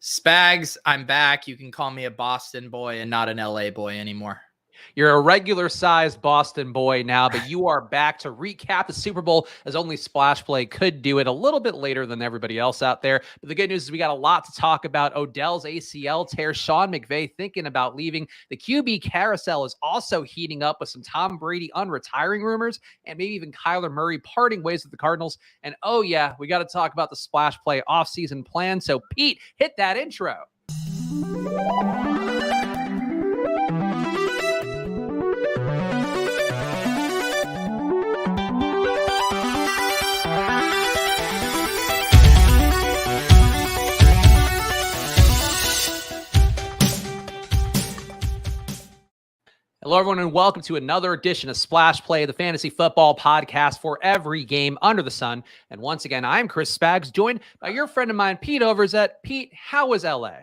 Spags, I'm back. You can call me a Boston boy and not an LA boy anymore. You're a regular-sized Boston boy now, but you are back to recap the Super Bowl as only Splash Play could do it a little bit later than everybody else out there. But the good news is we got a lot to talk about. Odell's ACL tear, Sean McVay thinking about leaving. The QB carousel is also heating up with some Tom Brady unretiring rumors and maybe even Kyler Murray parting ways with the Cardinals. And oh yeah, we got to talk about the Splash Play offseason plan. So Pete, hit that intro. Hello, everyone, and welcome to another edition of Splash Play, the fantasy football podcast for every game under the sun. And once again, I'm Chris Spags, joined by your friend of mine, Pete Overzet. Pete, how was LA?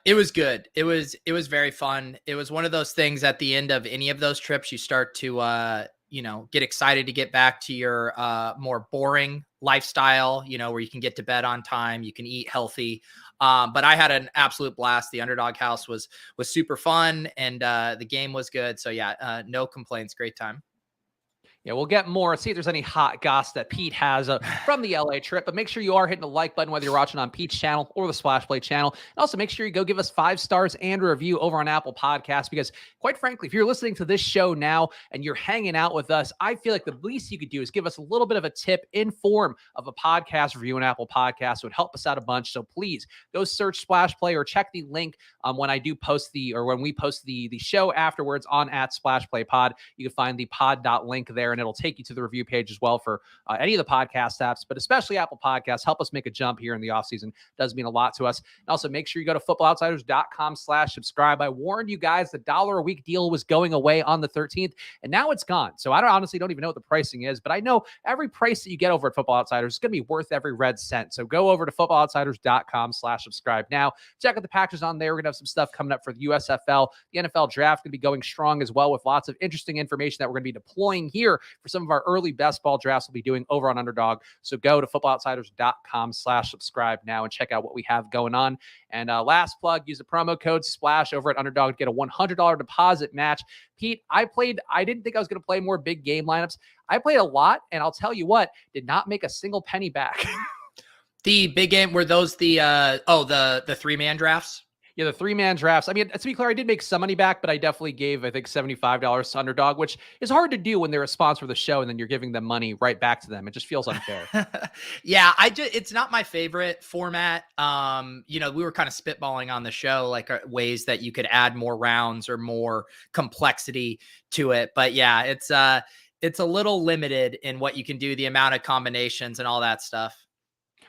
It was good. It was very fun. It was one of those things at the end of any of those trips, you start to, get excited to get back to your more boring lifestyle, where you can get to bed on time, you can eat healthy. But I had an absolute blast. The Underdog House was super fun, and the game was good. So yeah, no complaints. Great time. Yeah, we'll get more. See if there's any hot goss that Pete has from the LA trip. But make sure you are hitting the like button, whether you're watching on Pete's channel or the Splash Play channel. And also make sure you go give us 5 stars and a review over on Apple Podcasts. Because quite frankly, if you're listening to this show now and you're hanging out with us, I feel like the least you could do is give us a little bit of a tip in form of a podcast review on Apple Podcasts. It would help us out a bunch. So please go search Splash Play or check the link when we post the show afterwards on @SplashPlayPod. You can find the pod.link there, and it'll take you to the review page as well for any of the podcast apps, but especially Apple Podcasts. Help us make a jump here in the offseason. Does mean a lot to us. And also make sure you go to footballoutsiders.com/subscribe. I warned you guys the $1 a week deal was going away on the 13th, and now it's gone. So I honestly don't even know what the pricing is, but I know every price that you get over at Football Outsiders is going to be worth every red cent. So go over to footballoutsiders.com/subscribe now. Check out the packages on there. We're going to have some stuff coming up for the USFL. The NFL draft going to be going strong as well, with lots of interesting information that we're going to be deploying here for some of our early best ball drafts we'll be doing over on Underdog. So go to footballoutsiders.com/subscribe now and check out what we have going on. And last plug, use the promo code SPLASH over at Underdog to get a $100 deposit match. Pete, I didn't think I was going to play more big game lineups. I played a lot, and I'll tell you what, did not make a single penny back. The big game, were those the 3-man drafts? Yeah, the 3-man drafts. I mean, to be clear, I did make some money back, but I definitely gave, I think, $75 to Underdog, which is hard to do when they're a sponsor of the show and then you're giving them money right back to them. It just feels unfair. Yeah, it's not my favorite format. We were kind of spitballing on the show, like ways that you could add more rounds or more complexity to it. But yeah, it's a little limited in what you can do, the amount of combinations and all that stuff.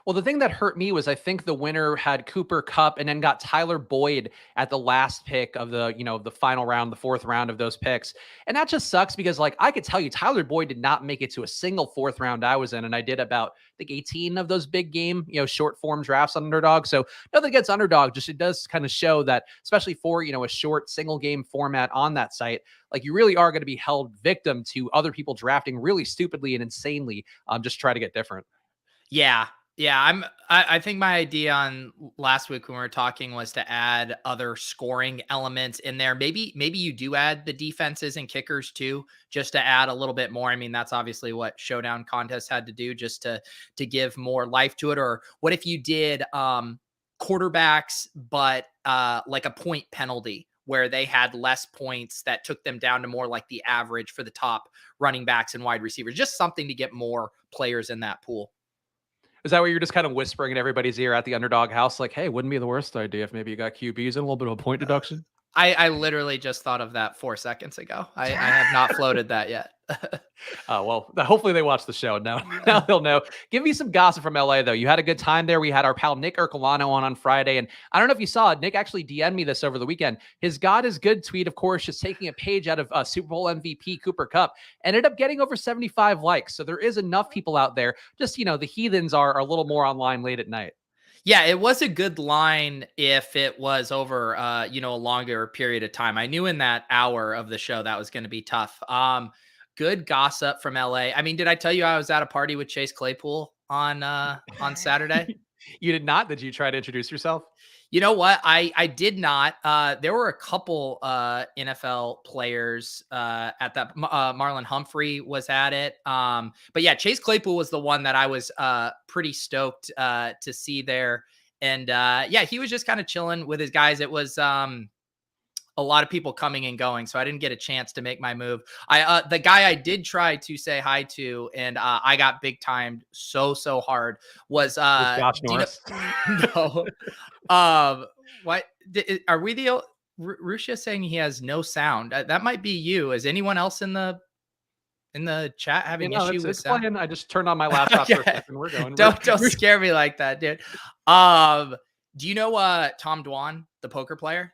Well, the thing that hurt me was I think the winner had Cooper Kupp and then got Tyler Boyd at the last pick of the final round, the 4th round of those picks. And that just sucks because, like, I could tell you Tyler Boyd did not make it to a single 4th round I was in. And I did about, I think, 18 of those big game, short form drafts on Underdog. So nothing against Underdog, just it does kind of show that, especially for, a short single game format on that site, like, you really are going to be held victim to other people drafting really stupidly and insanely, just try to get different. Yeah. Yeah, I think my idea on last week when we were talking was to add other scoring elements in there. Maybe you do add the defenses and kickers too, just to add a little bit more. I mean, that's obviously what Showdown Contest had to do, just to give more life to it. Or what if you did quarterbacks, but like a point penalty, where they had less points that took them down to more like the average for the top running backs and wide receivers. Just something to get more players in that pool. Is that what you're just kind of whispering in everybody's ear at the Underdog House? Like, hey, wouldn't be the worst idea if maybe you got QBs and a little bit of a point deduction? I literally just thought of that 4 seconds ago. I have not floated that yet. Oh, well, hopefully they watch the show. Now they'll know. Give me some gossip from LA, though. You had a good time there. We had our pal Nick Ercolano on Friday. And I don't know if you saw it. Nick actually DM'd me this over the weekend. His God is Good tweet, of course, just taking a page out of Super Bowl MVP Cooper Kupp, ended up getting over 75 likes. So there is enough people out there. Just, the heathens are a little more online late at night. Yeah, it was a good line if it was over, a longer period of time. I knew in that hour of the show that was going to be tough. Good gossip from LA. I mean, did I tell you I was at a party with Chase Claypool on Saturday? You did not? Did you try to introduce yourself? You know what? I did not. There were a couple NFL players at that. Marlon Humphrey was at it. But yeah, Chase Claypool was the one that I was pretty stoked to see there. And yeah, he was just kind of chilling with his guys. It was a lot of people coming and going, so I didn't get a chance to make my move. The guy I did try to say hi to, and I got big timed so hard was Josh do you Norris. know, no. What are we the Russia saying he has no sound? That might be you. Is anyone else in the chat having issue with it's sound? playing. I just turned on my laptop for a Okay. second. We're going. Don't scare me like that, dude. Do you know Tom Dwan, the poker player?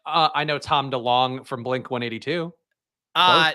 I know Tom DeLonge from Blink 182.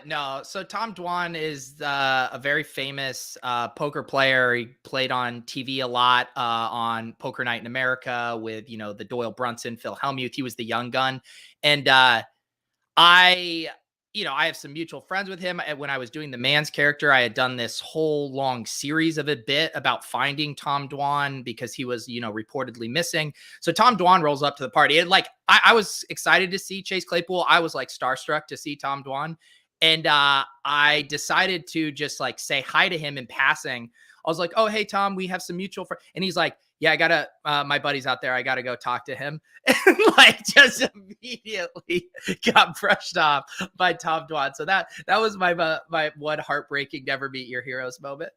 No. So Tom Dwan is a very famous poker player. He played on TV a lot on Poker Night in America with, the Doyle Brunson, Phil Hellmuth. He was the young gun. And I have some mutual friends with him. When I was doing the Man's character, I had done this whole long series of a bit about finding Tom Dwan because he was, reportedly missing. So Tom Dwan rolls up to the party. And I was excited to see Chase Claypool. I was starstruck to see Tom Dwan. And I decided to just say hi to him in passing. I was like, "Oh, hey, Tom, we have some mutual friends." And he's like, "Yeah, I gotta, my buddy's out there. I gotta go talk to him." And just immediately got brushed off by Tom Dwan. So that was my one heartbreaking never meet your heroes moment.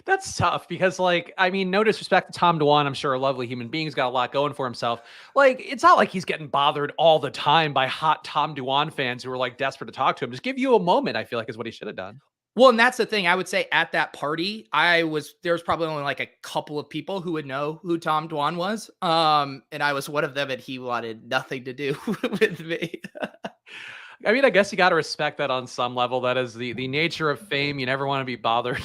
That's tough because, no disrespect to Tom DeWan. I'm sure a lovely human being. He's got a lot going for himself. It's not like he's getting bothered all the time by hot Tom DeWan fans who are desperate to talk to him. Just give you a moment, I feel like, is what he should have done. Well, and that's the thing. I would say at that party, there was probably only a couple of people who would know who Tom Dwan was. And I was one of them, and he wanted nothing to do with me. I mean, I guess you got to respect that on some level. That is the nature of fame. You never want to be bothered.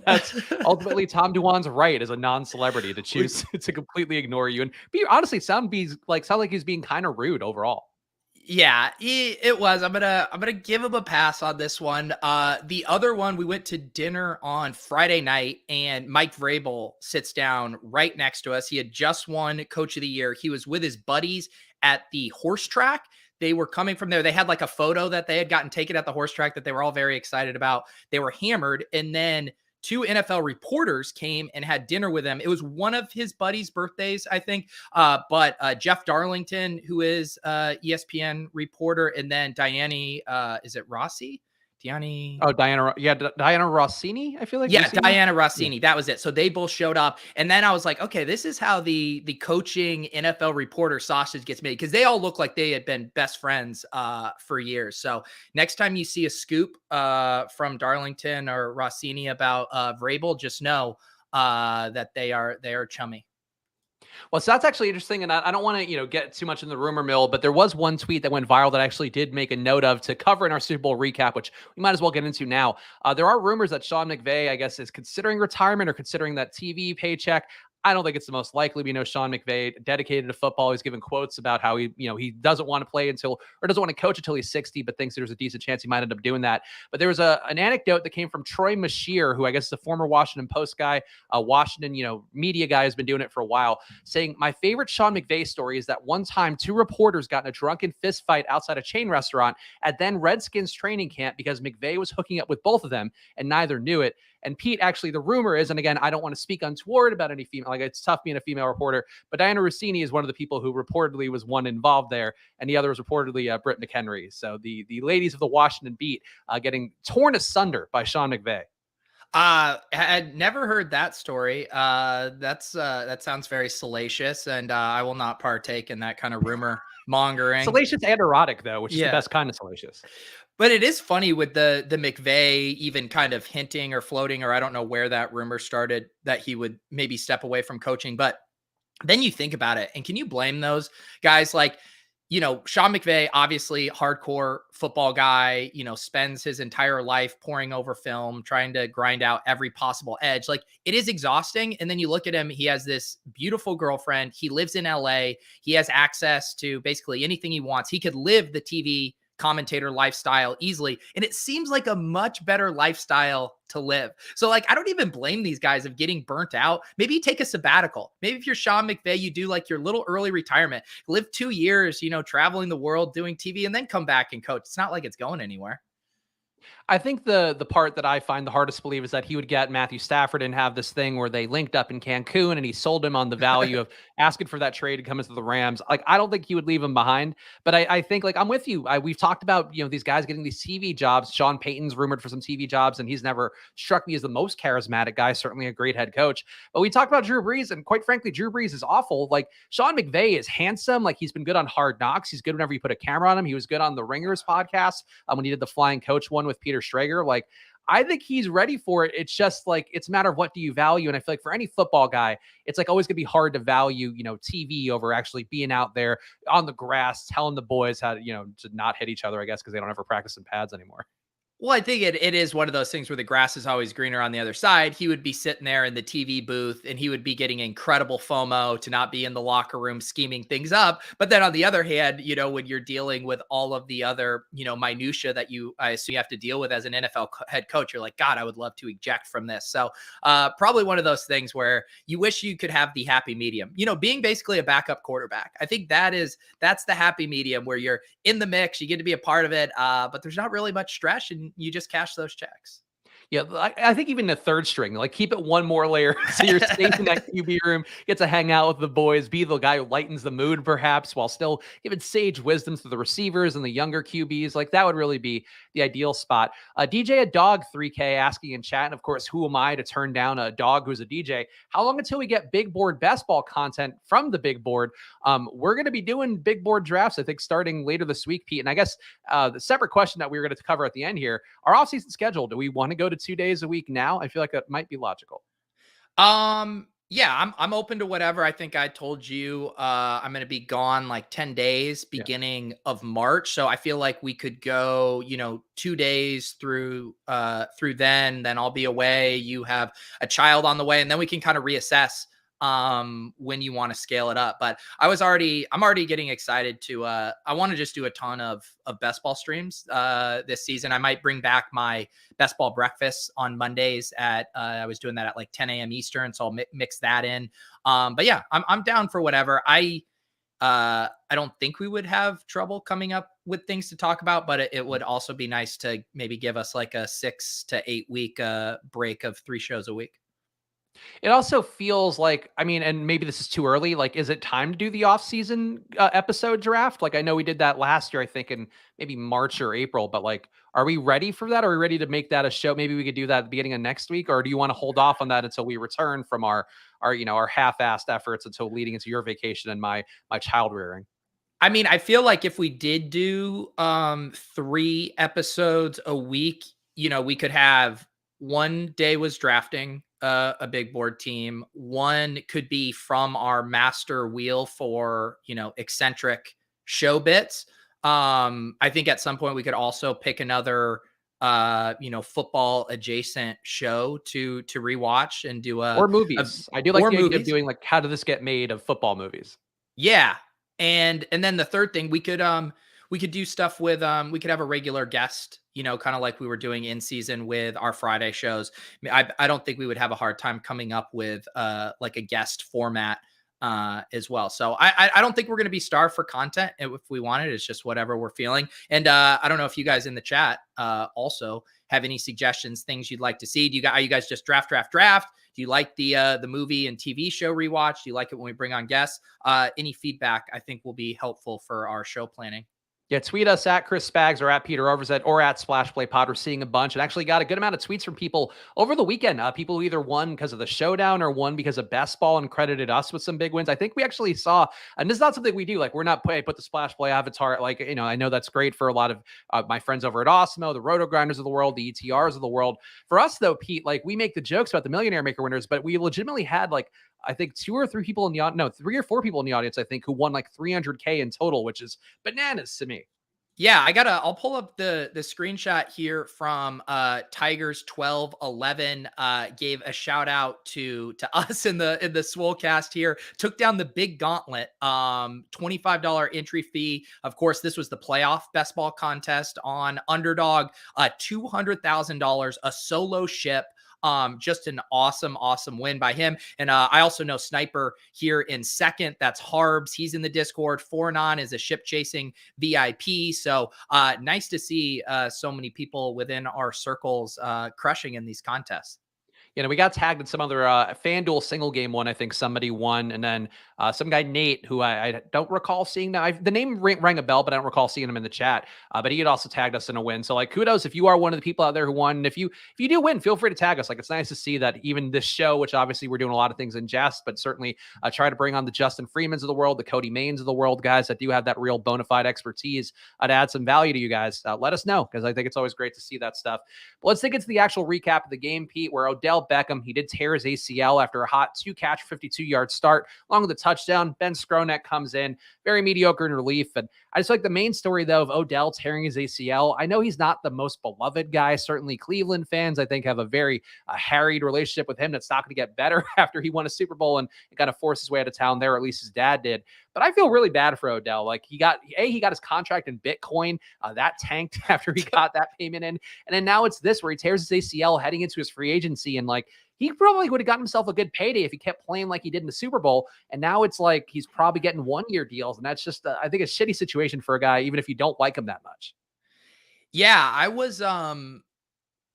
That's ultimately Tom DeWan's right as a non-celebrity to choose to completely ignore you and be honestly sound like he's being kind of rude overall. Yeah, it was. I'm gonna give him a pass on this one. The other one, we went to dinner on Friday night, and Mike Vrabel sits down right next to us. He had just won Coach of the Year. He was with his buddies at the horse track. They were coming from there. They had a photo that they had gotten taken at the horse track that they were all very excited about. They were hammered, and then two NFL reporters came and had dinner with him. It was one of his buddies' birthdays, I think. But Jeff Darlington, who is ESPN reporter, and then Diana, is it Rossi? Diana Rossini, I feel like. Yeah, Diana Rossini. That was it. So they both showed up. And then I was like, okay, this is how the coaching NFL reporter sausage gets made, because they all look like they had been best friends for years. So next time you see a scoop from Darlington or Rossini about Vrabel, just know that they are chummy. Well, so that's actually interesting, and I don't want to, get too much in the rumor mill, but there was one tweet that went viral that I actually did make a note of to cover in our Super Bowl recap, which we might as well get into now. There are rumors that Sean McVay, I guess, is considering retirement or considering that TV paycheck. I don't think it's the most likely. We know Sean McVay, dedicated to football. He's given quotes about how he doesn't want to play doesn't want to coach until he's 60, but thinks there's a decent chance he might end up doing that. But there was an anecdote that came from Troy Mashear, who I guess is a former Washington Post guy, Washington, media guy, has been doing it for a while, saying, "My favorite Sean McVay story is that one time two reporters got in a drunken fist fight outside a chain restaurant at then Redskins training camp because McVay was hooking up with both of them and neither knew it." And Pete, actually, the rumor is, and again, I don't want to speak untoward about any female, it's tough being a female reporter, but Diana Rossini is one of the people who reportedly was one involved there, and the other was reportedly Britt McHenry. So the ladies of the Washington beat getting torn asunder by Sean McVay. I had never heard that story. That sounds very salacious, and I will not partake in that kind of rumor mongering. Salacious and erotic, though, which is the best kind of salacious. But it is funny with the McVay even kind of hinting or floating, or I don't know where that rumor started, that he would maybe step away from coaching. But then you think about it, and can you blame those guys? Sean McVay, obviously hardcore football guy, spends his entire life poring over film, trying to grind out every possible edge. It is exhausting. And then you look at him, he has this beautiful girlfriend. He lives in LA. He has access to basically anything he wants. He could live the TV commentator lifestyle easily. And it seems like a much better lifestyle to live. So like, I don't even blame these guys of getting burnt out. Maybe you take a sabbatical. Maybe if you're Sean McVay, you do like your little early retirement, live 2 years, traveling the world, doing TV, and then come back and coach. It's not like it's going anywhere. I think the part that I find the hardest to believe is that he would get Matthew Stafford and have this thing where they linked up in Cancun and he sold him on the value of asking for that trade to come into the Rams. Like, I don't think he would leave him behind, but I think like I'm with you. We've talked about, these guys getting these TV jobs. Sean Payton's rumored for some TV jobs, and he's never struck me as the most charismatic guy, certainly a great head coach. But we talked about Drew Brees, and quite frankly, Drew Brees is awful. Like, Sean McVay is handsome. Like, he's been good on Hard Knocks. He's good whenever you put a camera on him. He was good on the Ringers podcast when he did the Flying Coach one with Peter Schrager. Like, I think he's ready for it. It's just like, it's a matter of what do you value. And I feel like for any football guy, it's like always gonna be hard to value, TV over actually being out there on the grass, telling the boys how to, to not hit each other, I guess, because they don't ever practice in pads anymore. Well, I think it is one of those things where the grass is always greener on the other side. He would be sitting there in the TV booth and he would be getting incredible FOMO to not be in the locker room scheming things up. But then on the other hand, when you're dealing with all of the other, minutia that I assume you have to deal with as an NFL head coach, you're like, God, I would love to eject from this. So probably one of those things where you wish you could have the happy medium, being basically a backup quarterback. I think that's the happy medium where you're in the mix, you get to be a part of it, but there's not really much stress and you just cash those checks. Yeah, I think even the third string, like keep it one more layer so you're safe in that QB room, get to hang out with the boys, be the guy who lightens the mood perhaps while still giving sage wisdoms to the receivers and the younger QBs. Like that would really be the ideal spot. DJ a dog 3K asking in chat, and of course, who am I to turn down a dog who's a DJ? How long until we get big board best ball content from the big board? We're going to be doing big board drafts, I think, starting later this week, Pete. And I guess the separate question that we were going to cover at the end here, our offseason schedule, do we want to go to 2 days a week now? I feel like that might be logical. Yeah, I'm open to whatever. I think I told you I'm going to be gone like 10 days beginning of March. So I feel like we could go, 2 days through then I'll be away. You have a child on the way, and then we can kind of reassess when you want to scale it up. But I'm already getting excited to I want to just do a ton of best ball streams this season. I might bring back my best ball breakfast on Mondays at I was doing that at like 10 a.m. Eastern, so I'll mix that in. But yeah, I'm down for whatever. I don't think we would have trouble coming up with things to talk about, but it would also be nice to maybe give us like a 6 to 8 week break of 3 shows a week. It also feels like, I mean, and maybe this is too early. Like, is it time to do the off-season episode draft? Like, I know we did that last year, I think in maybe March or April, but like, are we ready for that? Are we ready to make that a show? Maybe we could do that at the beginning of next week, or do you want to hold off on that until we return from our half-assed efforts until leading into your vacation and my child rearing? I mean, I feel like if we did do 3 episodes a week, we could have one day was drafting a big board team. One could be from our master wheel for, eccentric show bits. I think at some point we could also pick another, football adjacent show to rewatch and do or movies. I do like the idea of doing like, how did this get made of football movies? Yeah. And then the third thing we could do stuff with, we could have a regular guest, kind of like we were doing in season with our Friday shows. I don't think we would have a hard time coming up with like a guest format as well. So I don't think we're going to be starved for content if we want it. It's just whatever we're feeling. And I don't know if you guys in the chat also have any suggestions, things you'd like to see. Are you guys just draft? Do you like the movie and TV show rewatch? Do you like it when we bring on guests? Any feedback I think will be helpful for our show planning. Yeah, tweet us at Chris Spags or at Peter Overzet or at Splash Play Pod. We're seeing a bunch and actually got a good amount of tweets from people over the weekend. People who either won because of the showdown or won because of best ball and credited us with some big wins. I think we actually saw, and this is not something we do. Like, we're not put the Splash Play avatar. Like, I know that's great for a lot of my friends over at Osmo, the Roto Grinders of the world, the ETRs of the world. For us though, Pete, like, we make the jokes about the Millionaire Maker winners, but we legitimately had like, I think 3 or 4 people in the audience, I think, who won like 300K in total, which is bananas to me. Yeah, I'll pull up the screenshot here from Tigers 1211, gave a shout out to us in the Swolecast here. Took down the big gauntlet. $25 entry fee. Of course, this was the playoff best ball contest on Underdog. $200,000, a solo ship. Just an awesome win by him. And I also know Sniper here in second. That's Harbs. He's in the Discord. Fornon is a ship chasing VIP. So nice to see so many people within our circles crushing in these contests. We got tagged in some other FanDuel single game one. I think somebody won, and then some guy Nate, who I don't recall seeing. The name rang a bell, but I don't recall seeing him in the chat. But he had also tagged us in a win. So like, kudos if you are one of the people out there who won. And if you do win, feel free to tag us. Like, it's nice to see that even this show, which obviously we're doing a lot of things in jest, but certainly try to bring on the Justin Freemans of the world, the Cody Mains of the world, guys that do have that real bona fide expertise to add some value to you guys. Let us know, because I think it's always great to see that stuff. But let's dig into the actual recap of the game, Pete, where Odell Beckham, he did tear his ACL after a hot 2-catch, 52-yard start, along with a touchdown. Ben Skronek comes in, very mediocre in relief. And I just like the main story, though, of Odell tearing his ACL. I know he's not the most beloved guy. Certainly Cleveland fans, I think, have a very harried relationship with him that's not going to get better after he won a Super Bowl and kind of forced his way out of town there, or at least his dad did. But I feel really bad for Odell. Like, he got his contract in Bitcoin. That tanked after he got that payment in. And then now it's this, where he tears his ACL heading into his free agency. And like, he probably would have gotten himself a good payday if he kept playing like he did in the Super Bowl. And now it's like he's probably getting 1-year deals. And that's just, I think, a shitty situation for a guy, even if you don't like him that much. Yeah,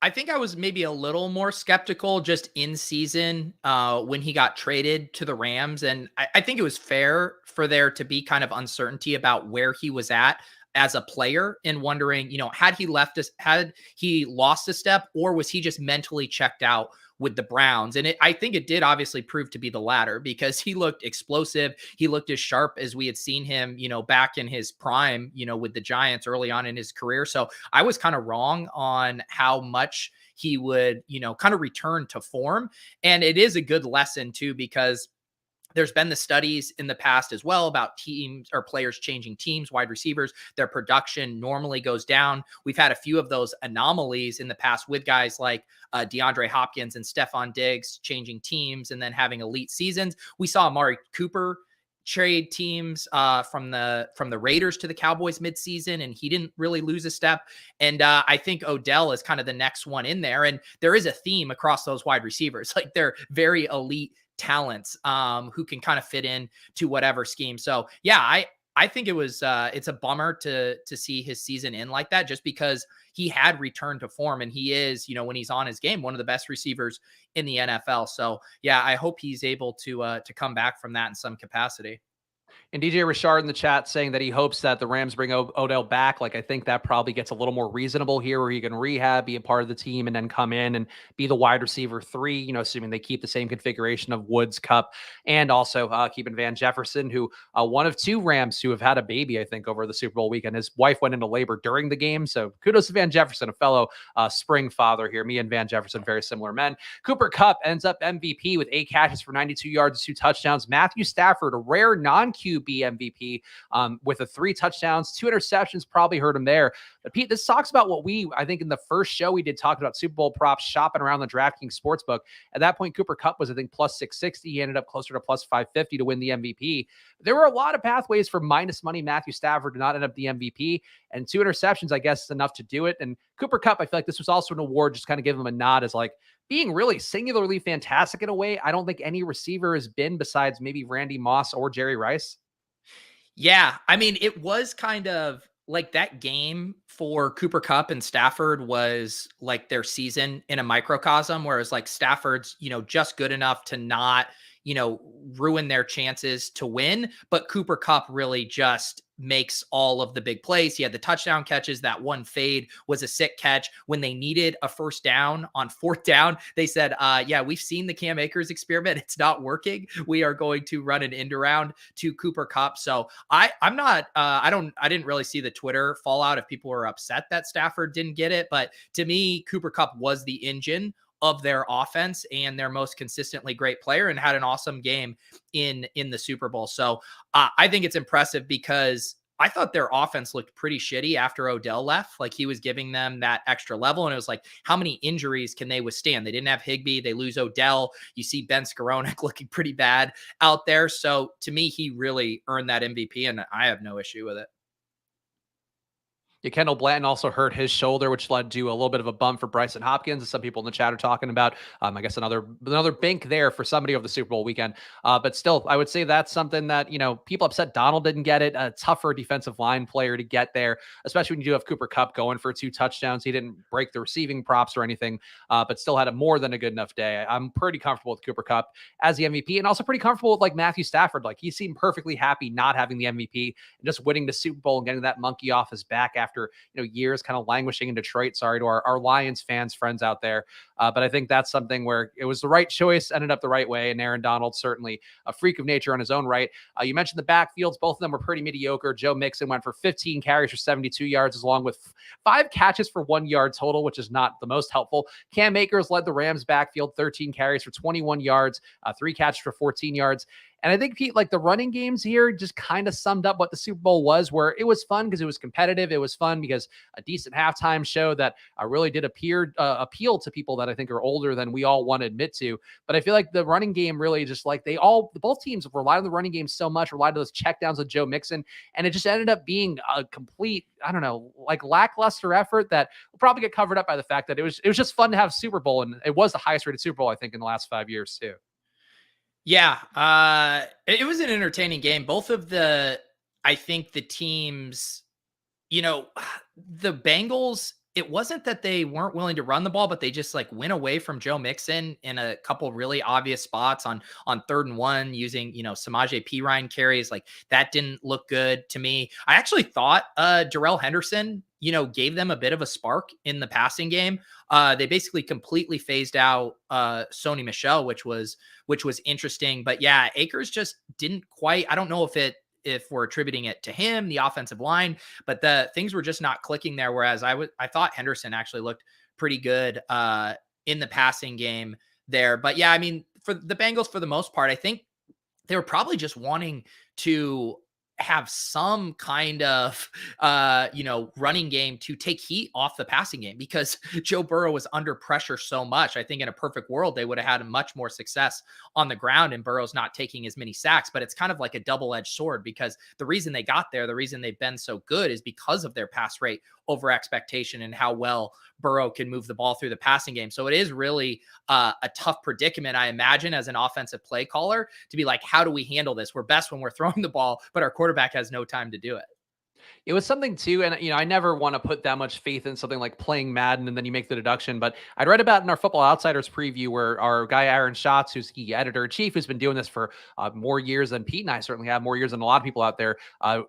I think I was maybe a little more skeptical just in season when he got traded to the Rams. And I think it was fair for there to be kind of uncertainty about where he was at as a player, and wondering, had he lost a step, or was he just mentally checked out with the Browns? And I think it did obviously prove to be the latter, because he looked explosive. He looked as sharp as we had seen him, back in his prime, with the Giants early on in his career. So I was kind of wrong on how much he would, kind of return to form. And it is a good lesson too, because there's been the studies in the past as well about teams or players changing teams, wide receivers, their production normally goes down. We've had a few of those anomalies in the past with guys like DeAndre Hopkins and Stephon Diggs changing teams and then having elite seasons. We saw Amari Cooper trade teams from the Raiders to the Cowboys midseason, and he didn't really lose a step. And I think Odell is kind of the next one in there. And there is a theme across those wide receivers. Like, they're very elite talents who can kind of fit in to whatever scheme. So yeah, I think it's a bummer to see his season end like that, just because he had returned to form, and he is, when he's on his game, one of the best receivers in the NFL. So yeah, I hope he's able to come back from that in some capacity. And DJ Richard in the chat saying that he hopes that the Rams bring Odell back. Like, I think that probably gets a little more reasonable here, where he can rehab, be a part of the team, and then come in and be the wide receiver 3, assuming they keep the same configuration of Woods, Kupp, and also keeping Van Jefferson, who one of 2 Rams who have had a baby, I think, over the Super Bowl weekend. His wife went into labor during the game. So kudos to Van Jefferson, a fellow spring father here. Me and Van Jefferson, very similar men. Cooper Kupp ends up MVP with 8 catches for 92 yards and 2 touchdowns. Matthew Stafford, a rare non-QB MVP with 3 touchdowns, 2 interceptions, probably heard him there. But Pete, this talks about what I think in the first show we did talk about Super Bowl props shopping around the DraftKings Sportsbook. At that point, Cooper Kupp was, I think, plus 660. He ended up closer to plus 550 to win the MVP. There were a lot of pathways for minus money Matthew Stafford to not end up the MVP, and 2 interceptions, I guess, is enough to do it. And Cooper Kupp, I feel like this was also an award, just kind of give him a nod as like being really singularly fantastic in a way I don't think any receiver has been, besides maybe Randy Moss or Jerry Rice. Yeah, I mean, it was kind of like that game for Cooper Kupp and Stafford was like their season in a microcosm, whereas like Stafford's, just good enough to not, ruin their chances to win. But Cooper Kupp really just makes all of the big plays. He had the touchdown catches. That one fade was a sick catch. When they needed a first down on 4th down, they said, yeah, we've seen the Cam Akers experiment. It's not working. We are going to run an end around to Cooper Kupp. So I didn't really see the Twitter fallout if people were upset that Stafford didn't get it. But to me, Cooper Kupp was the engine of their offense and their most consistently great player, and had an awesome game in the Super Bowl. So I think it's impressive, because I thought their offense looked pretty shitty after Odell left. Like he was giving them that extra level. And it was like, how many injuries can they withstand? They didn't have Higbee. They lose Odell. You see Ben Skowronek looking pretty bad out there. So to me, he really earned that MVP, and I have no issue with it. Yeah, Kendall Blanton also hurt his shoulder, which led to a little bit of a bump for Bryson Hopkins, as some people in the chat are talking about. I guess another bank there for somebody over the Super Bowl weekend. But still, I would say that's something that, people upset Donald didn't get it. A tougher defensive line player to get there, especially when you do have Cooper Kupp going for 2 touchdowns. He didn't break the receiving props or anything, but still had a more than a good enough day. I'm pretty comfortable with Cooper Kupp as the MVP, and also pretty comfortable with like Matthew Stafford. Like he seemed perfectly happy not having the MVP and just winning the Super Bowl and getting that monkey off his back after years kind of languishing in Detroit. Sorry to our Lions fans, friends out there. But I think that's something where it was the right choice, ended up the right way. And Aaron Donald, certainly a freak of nature on his own right. You mentioned the backfields. Both of them were pretty mediocre. Joe Mixon went for 15 carries for 72 yards, along with 5 catches for 1 yard total, which is not the most helpful. Cam Akers led the Rams backfield, 13 carries for 21 yards, 3 catches for 14 yards. And I think, Pete, like the running games here just kind of summed up what the Super Bowl was, where it was fun because it was competitive. It was fun because a decent halftime show that really did appeal to people that I think are older than we all want to admit to. But I feel like the running game really just like both teams relied on the running game so much, relied on those checkdowns with Joe Mixon. And it just ended up being a complete, I don't know, like lackluster effort that will probably get covered up by the fact that it was just fun to have Super Bowl. And it was the highest rated Super Bowl, I think, in the last 5 years too. Yeah, it was an entertaining game. I think the teams, the Bengals, it wasn't that they weren't willing to run the ball, but they just like went away from Joe Mixon in a couple really obvious spots on 3rd and 1 using, Samaje Perine carries. Like that didn't look good to me. I actually thought Darrell Henderson, gave them a bit of a spark in the passing game. They basically completely phased out Sony Michel, which was interesting. But yeah, Akers just didn't quite. I don't know if we're attributing it to him, the offensive line, but the things were just not clicking there. Whereas I thought Henderson actually looked pretty good in the passing game there. But yeah, I mean, for the Bengals, for the most part, I think they were probably just wanting to have some kind of running game to take heat off the passing game, because Joe Burrow was under pressure so much. I think in a perfect world they would have had much more success on the ground and Burrow's not taking as many sacks. But it's kind of like a double-edged sword, because the reason they got there, the reason they've been so good, is because of their pass rate over expectation and how well Burrow can move the ball through the passing game. So it is really a tough predicament, I imagine, as an offensive play caller, to be like, how do we handle this? We're best when we're throwing the ball, but our quarterback has no time to do it. It was something too, and I never want to put that much faith in something like playing Madden and then you make the deduction. But I'd read about in our Football Outsiders preview where our guy Aaron Schatz, who's the editor-in-chief, who's been doing this for more years than Pete and I certainly have, more years than a lot of people out there.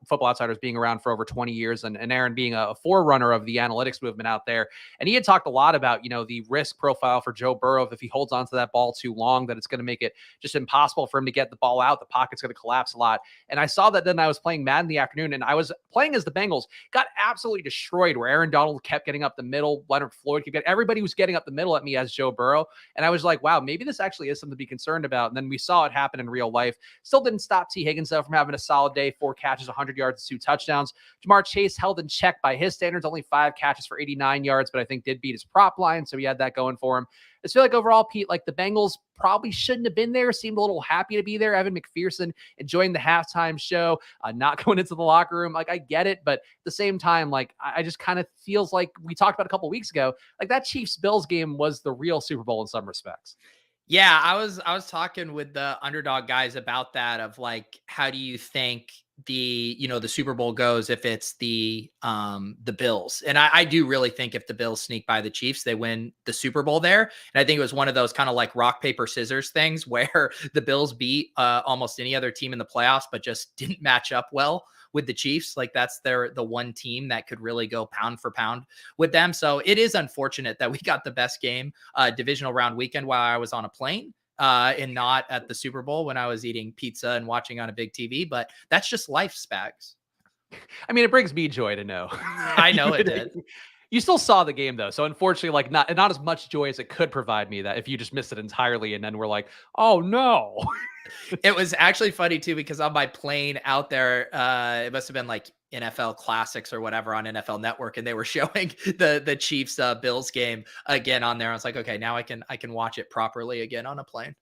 Football Outsiders being around for over 20 years, and Aaron being a forerunner of the analytics movement out there. And he had talked a lot about the risk profile for Joe Burrow if he holds onto that ball too long, that it's going to make it just impossible for him to get the ball out. The pocket's going to collapse a lot. And I saw that then I was playing Madden in the afternoon, and I was playing as the Bengals, got absolutely destroyed, where Aaron Donald kept getting up the middle. Leonard Floyd everybody was getting up the middle at me as Joe Burrow. And I was like, wow, maybe this actually is something to be concerned about. And then we saw it happen in real life. Still didn't stop T. Higgins, though, from having a solid day, 4 catches, 100 yards, 2 touchdowns. Jamar Chase held in check by his standards, only 5 catches for 89 yards, but I think did beat his prop line. So he had that going for him. I just feel like overall, Pete, like the Bengals probably shouldn't have been there. Seemed a little happy to be there. Evan McPherson enjoying the halftime show, not going into the locker room. Like, I get it. But at the same time, like, I just kind of feels like we talked about a couple of weeks ago, like that Chiefs-Bills game was the real Super Bowl in some respects. Yeah, I was talking with the Underdog guys about that, of like, how do you think the Super Bowl goes if it's the Bills? And I do really think if the Bills sneak by the Chiefs, they win the Super Bowl there. And I think it was one of those kind of like rock, paper, scissors things where the Bills beat almost any other team in the playoffs, but just didn't match up well with the Chiefs. Like that's the one team that could really go pound for pound with them. So it is unfortunate that we got the best game divisional round weekend while I was on a plane and not at the Super Bowl when I was eating pizza and watching on a big TV. But that's just life, Spags. I mean, it brings me joy to know. I know it did. You still saw the game though, so unfortunately, like not as much joy as it could provide me, that if you just missed it entirely and then we're like, oh no. It was actually funny too, because on my plane out there, it must have been like NFL classics or whatever on NFL Network, and they were showing the Chiefs Bills game again on there. I was like, okay, now I can watch it properly again on a plane.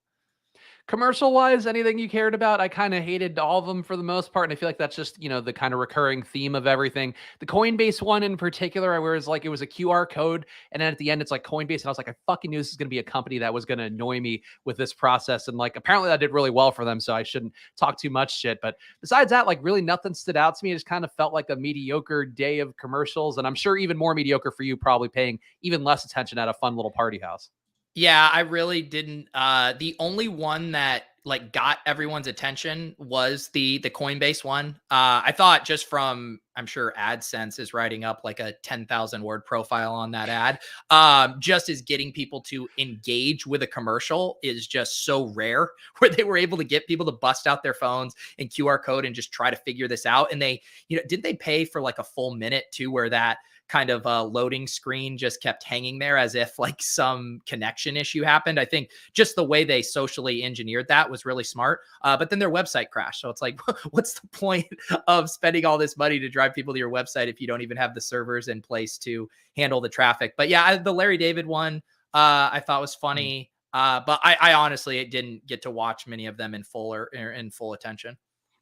Commercial wise, anything you cared about? I kind of hated all of them for the most part. And I feel like that's just, the kind of recurring theme of everything. The Coinbase one in particular, I was like, it was a QR code. And then at the end, it's like Coinbase. And I was like, I fucking knew this is going to be a company that was going to annoy me with this process. And like, apparently that did really well for them. So I shouldn't talk too much shit. But besides that, like really nothing stood out to me. It just kind of felt like a mediocre day of commercials. And I'm sure even more mediocre for you, probably paying even less attention at a fun little party house. Yeah, I really didn't. The only one that like got everyone's attention was the Coinbase one. I thought just from, I'm sure AdSense is writing up like a 10,000 word profile on that ad. Just as getting people to engage with a commercial is just so rare, where they were able to get people to bust out their phones and QR code and just try to figure this out. And they, did they pay for like a full minute too, where that kind of loading screen just kept hanging there as if like some connection issue happened? I think just the way they socially engineered that was really smart. But then their website crashed. So it's like, what's the point of spending all this money to drive people to your website if you don't even have the servers in place to handle the traffic? But yeah, the Larry David one I thought was funny. But I honestly didn't get to watch many of them in full or in full attention.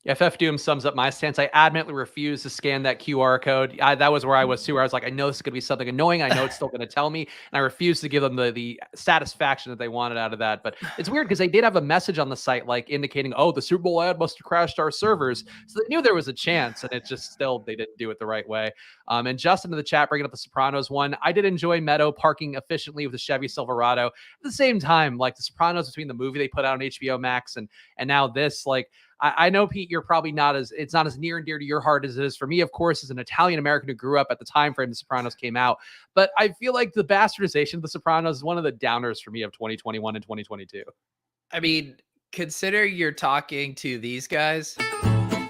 FF Doom sums up my stance. I adamantly refuse to scan that QR code. That was where I was too, where I was like, I know this is going to be something annoying. I know it's still going to tell me. And I refuse to give them the satisfaction that they wanted out of that. But it's weird because they did have a message on the site, like indicating, oh, the Super Bowl ad must have crashed our servers. So they knew there was a chance, and it just still, they didn't do it the right way. And Justin in the chat bringing up the Sopranos one. I did enjoy Meadow parking efficiently with the Chevy Silverado. At the same time, like the Sopranos, between the movie they put out on HBO Max and now this, like, I know, Pete, you're probably it's not as near and dear to your heart as it is for me, of course, as an Italian American who grew up at the time frame The Sopranos came out. But I feel like the bastardization of The Sopranos is one of the downers for me of 2021 and 2022. I mean, consider you're talking to these guys.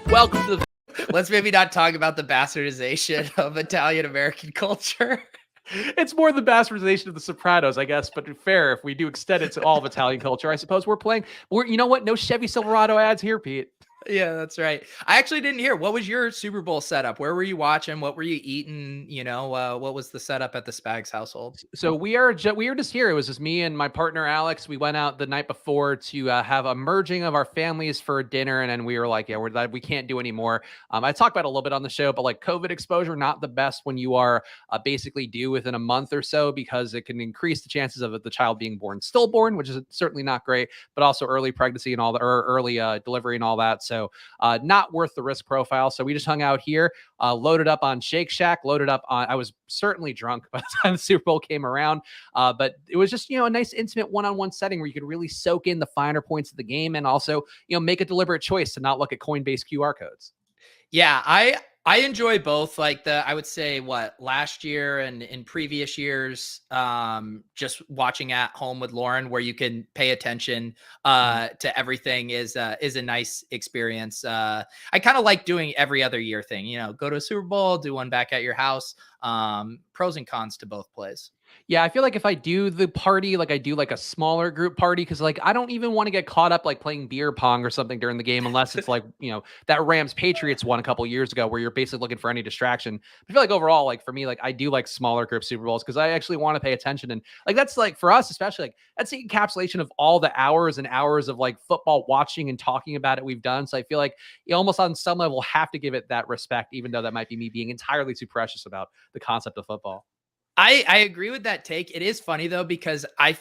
Welcome to the Let's maybe not talk about the bastardization of Italian American culture. It's more the bastardization of The Sopranos, I guess, but fair if we do extend it to all of Italian culture. I suppose you know what? No Chevy Silverado ads here, Pete. Yeah, that's right. I actually didn't hear. What was your Super Bowl setup? Where were you watching? What were you eating? What was the setup at the Spags household? So we are just here. It was just me and my partner, Alex. We went out the night before to have a merging of our families for dinner. And then we were like, yeah, we can't do anymore. I talked about it a little bit on the show, but like COVID exposure, not the best when you are basically due within a month or so, because it can increase the chances of the child being born stillborn, which is certainly not great, but also early pregnancy and all that, or early delivery and all that. So not worth the risk profile. So we just hung out here, loaded up on Shake Shack, I was certainly drunk by the time the Super Bowl came around. But it was just, a nice intimate one-on-one setting where you could really soak in the finer points of the game and also, make a deliberate choice to not look at Coinbase QR codes. Yeah, I enjoy both. Like I would say last year and in previous years, just watching at home with Lauren, where you can pay attention to everything is a nice experience. I kind of like doing every other year thing, go to a Super Bowl, do one back at your house. Pros and cons to both plays. Yeah, I feel like if I do the party, like I do like a smaller group party, because like I don't even want to get caught up like playing beer pong or something during the game, unless it's like, that Rams Patriots one a couple years ago where you're basically looking for any distraction. I feel like overall, like for me, like I do like smaller group Super Bowls because I actually want to pay attention. And like that's like for us, especially, like that's the encapsulation of all the hours and hours of like football watching and talking about it we've done. So I feel like you almost on some level have to give it that respect, even though that might be me being entirely too precious about the concept of football. I agree with that take. It is funny though, because I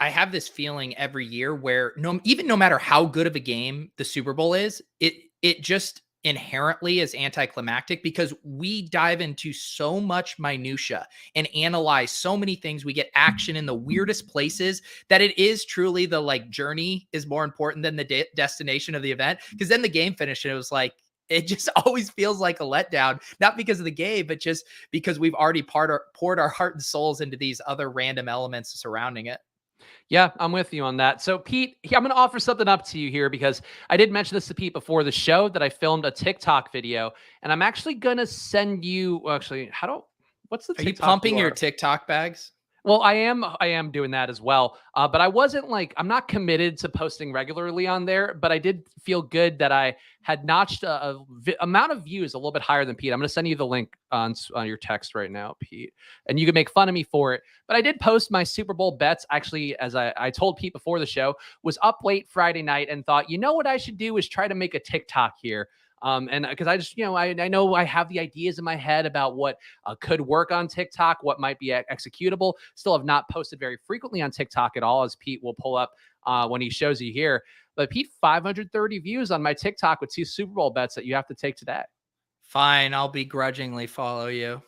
have this feeling every year where no matter how good of a game the Super Bowl is, it just inherently is anticlimactic because we dive into so much minutia and analyze so many things. We get action in the weirdest places that it is truly the like journey is more important than the destination of the event. Because then the game finished and it was like, it just always feels like a letdown, not because of the game, but just because we've already poured our heart and souls into these other random elements surrounding it. Yeah, I'm with you on that. So, Pete, I'm going to offer something up to you here because I did mention this to Pete before the show that I filmed a TikTok video, and I'm actually going to send you. What's the TikTok? Are you pumping your TikTok bags? Well, I am doing that as well. But I wasn't I'm not committed to posting regularly on there, but I did feel good that I had notched amount of views a little bit higher than Pete. I'm going to send you the link on your text right now, Pete, and you can make fun of me for it. But I did post my Super Bowl bets. Actually, as I told Pete before the show, was up late Friday night and thought, you know what I should do is try to make a TikTok here. And because I just, I know I have the ideas in my head about what could work on TikTok, what might be executable. Still have not posted very frequently on TikTok at all, as Pete will pull up when he shows you here. But Pete, 530 views on my TikTok with 2 Super Bowl bets that you have to take today. Fine, I'll begrudgingly follow you.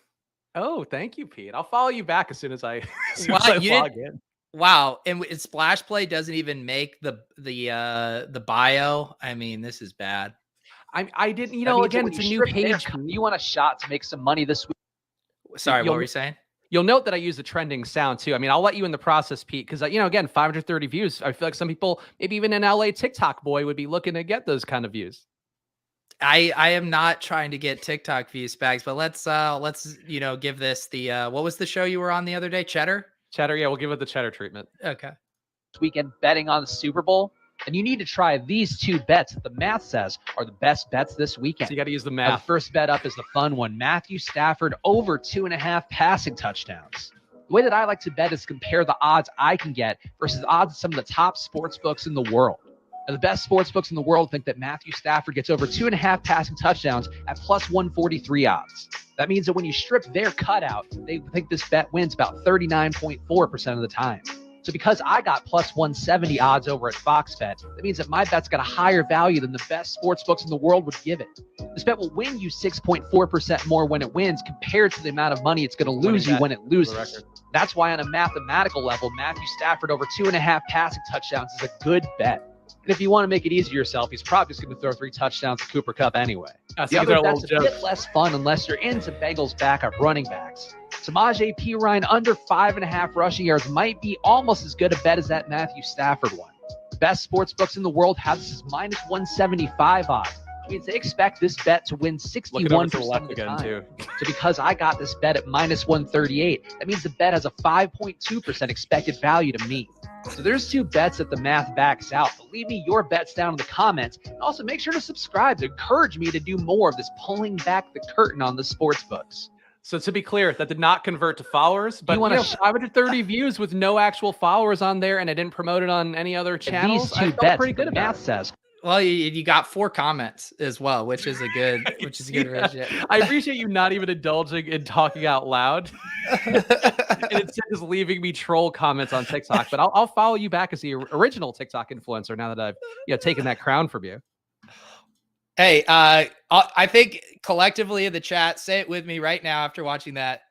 Oh, thank you, Pete. I'll follow you back as soon as I, log in. Wow, and Splash Play doesn't even make the bio. I mean, this is bad. I didn't, again, it's a new page. You want a shot to make some money this week? Sorry, what were you saying? You'll note that I use the trending sound too. I mean, I'll let you in the process, Pete, because, again, 530 views. I feel like some people, maybe even an LA TikTok boy, would be looking to get those kind of views. I am not trying to get TikTok views, Spags, but let's give this the what was the show you were on the other day? Cheddar, yeah, we'll give it the cheddar treatment. Okay. This weekend betting on the Super Bowl, and you need to try these 2 bets that the math says are the best bets this weekend. So you got to use the math. The first bet up is the fun one. Matthew Stafford over 2.5 passing touchdowns. The way that I like to bet is compare the odds I can get versus odds of some of the top sports books in the world. Now, the best sports books in the world think that Matthew Stafford gets over 2.5 passing touchdowns at plus 143 odds. That means that when you strip their cutout, they think this bet wins about 39.4% of the time. So because I got plus 170 odds over at Fox Bet, that means that my bet's got a higher value than the best sports books in the world would give it. This bet will win you 6.4% more when it wins compared to the amount of money it's going to lose you when it loses. That's why on a mathematical level, Matthew Stafford over 2.5 passing touchdowns is a good bet. And if you want to make it easy for yourself, he's probably just going to throw 3 touchdowns to Cooper Kupp anyway. The other bet's a bit less fun unless you're into Bengals backup running backs. Samaje Perine under 5.5 rushing yards might be almost as good a bet as that Matthew Stafford one. The best sports books in the world have this as minus 175 odds. Which means they expect this bet to win 61% of the time. Too. So because I got this bet at minus 138, that means the bet has a 5.2% expected value to me. So there's 2 bets that the math backs out. But leave me your bets down in the comments. And also make sure to subscribe to encourage me to do more of this pulling back the curtain on the sports books. So to be clear, that did not convert to followers, but 530 views with no actual followers on there, and I didn't promote it on any other channels. These 2 bets, pretty good math says. Well, you got 4 comments as well, which is a good ratio. I appreciate you not even indulging in talking out loud, and instead just leaving me troll comments on TikTok. But I'll follow you back as the original TikTok influencer now that I've taken that crown from you. Hey, I think collectively in the chat, say it with me right now after watching that.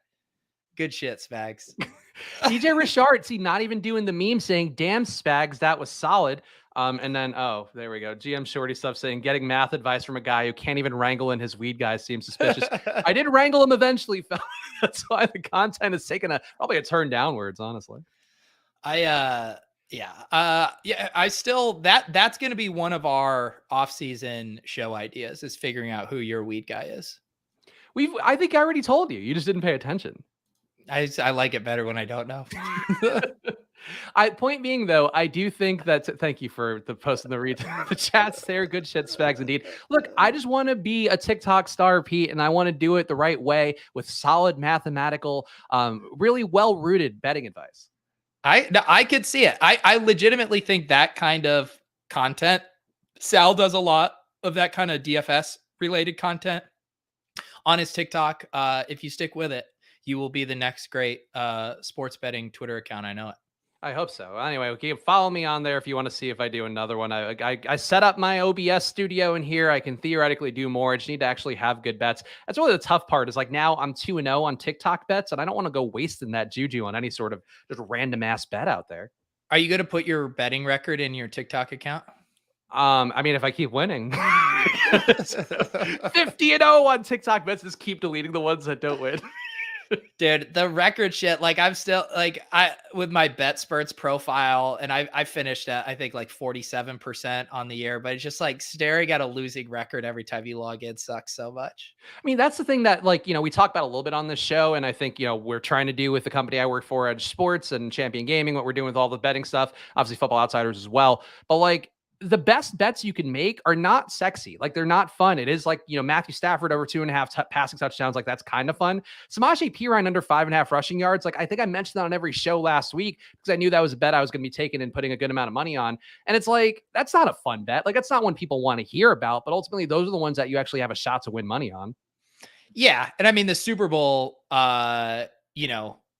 Good shit, Spags. DJ Richard, see, not even doing the meme saying, damn, Spags, that was solid. And then, oh, there we go. GM Shorty stuff saying, getting math advice from a guy who can't even wrangle in his weed guy seems suspicious. I did wrangle him eventually, fellas. That's why the content is taking probably a turn downwards, honestly. I still, that's going to be one of our off-season show ideas, is figuring out who your weed guy is. I think I already told you. You just didn't pay attention. I like it better when I don't know. Point being, though, I do think that, thank you for the post in the chats there. Good shit, Spags, indeed. Look, I just want to be a TikTok star, Pete, and I want to do it the right way with solid mathematical, really well-rooted betting advice. I could see it. I legitimately think that kind of content, Sal does a lot of that kind of DFS related content on his TikTok. If you stick with it, you will be the next great sports betting Twitter account. I know it. I hope so. Anyway, you can follow me on there if you want to see if I do another one. I set up my OBS studio in here. I can theoretically do more. I just need to actually have good bets. That's really the tough part, is like now I'm 2-0 on TikTok bets, and I don't want to go wasting that juju on any sort of just random ass bet out there. Are you going to put your betting record in your TikTok account? I mean, if I keep winning, 50-0 on TikTok bets, just keep deleting the ones that don't win. Dude, the record shit, like I'm still like with my Betsperts profile, and I finished at I think like 47% on the year, but it's just like staring at a losing record every time you log in sucks so much. I mean, that's the thing that, like, we talk about a little bit on this show. And I think, we're trying to do with the company I work for, Edge Sports and Champion Gaming, what we're doing with all the betting stuff, obviously Football Outsiders as well. But like, the best bets you can make are not sexy. Like, they're not fun. It is like, Matthew Stafford over 2.5 passing touchdowns. Like, that's kind of fun. Samaje Perine under 5.5 rushing yards. Like, I think I mentioned that on every show last week because I knew that was a bet I was going to be taking and putting a good amount of money on. And it's like, that's not a fun bet. Like, that's not one people want to hear about, but ultimately those are the ones that you actually have a shot to win money on. Yeah, and I mean the Super Bowl,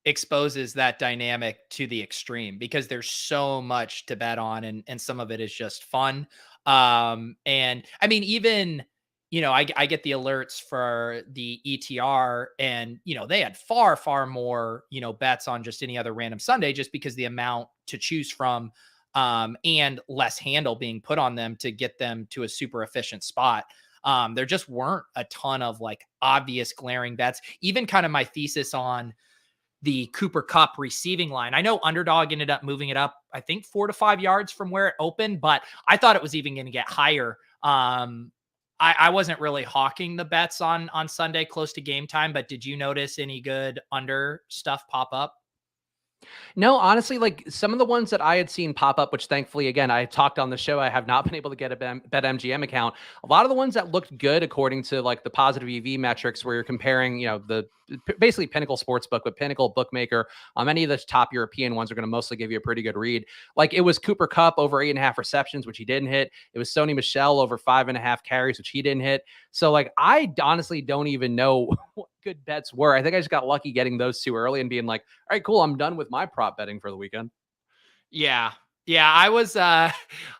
exposes that dynamic to the extreme because there's so much to bet on, and some of it is just fun. And I mean, even I get the alerts for the ETR, and they had far more bets on just any other random Sunday, just because the amount to choose from, and less handle being put on them to get them to a super efficient spot. There just weren't a ton of like obvious glaring bets. Even kind of my thesis on the Cooper Kupp receiving line. I know Underdog ended up moving it up, I think 4 to 5 yards from where it opened, but I thought it was even going to get higher. I wasn't really hawking the bets on Sunday close to game time, but did you notice any good under stuff pop up? No, honestly, like some of the ones that I had seen pop up, which thankfully, again, I talked on the show, I have not been able to get a BetMGM account. A lot of the ones that looked good, according to like the positive EV metrics, where you're comparing, the basically Pinnacle Sportsbook, but Pinnacle Bookmaker, any of the top European ones are going to mostly give you a pretty good read. Like it was Cooper Kupp over 8.5 receptions, which he didn't hit. It was Sony Michel over 5.5 carries, which he didn't hit. So like, I honestly don't even know what good bets were. I think I just got lucky getting those too early and being like, all right, cool, I'm done with my prop betting for the weekend. Yeah. Yeah, I was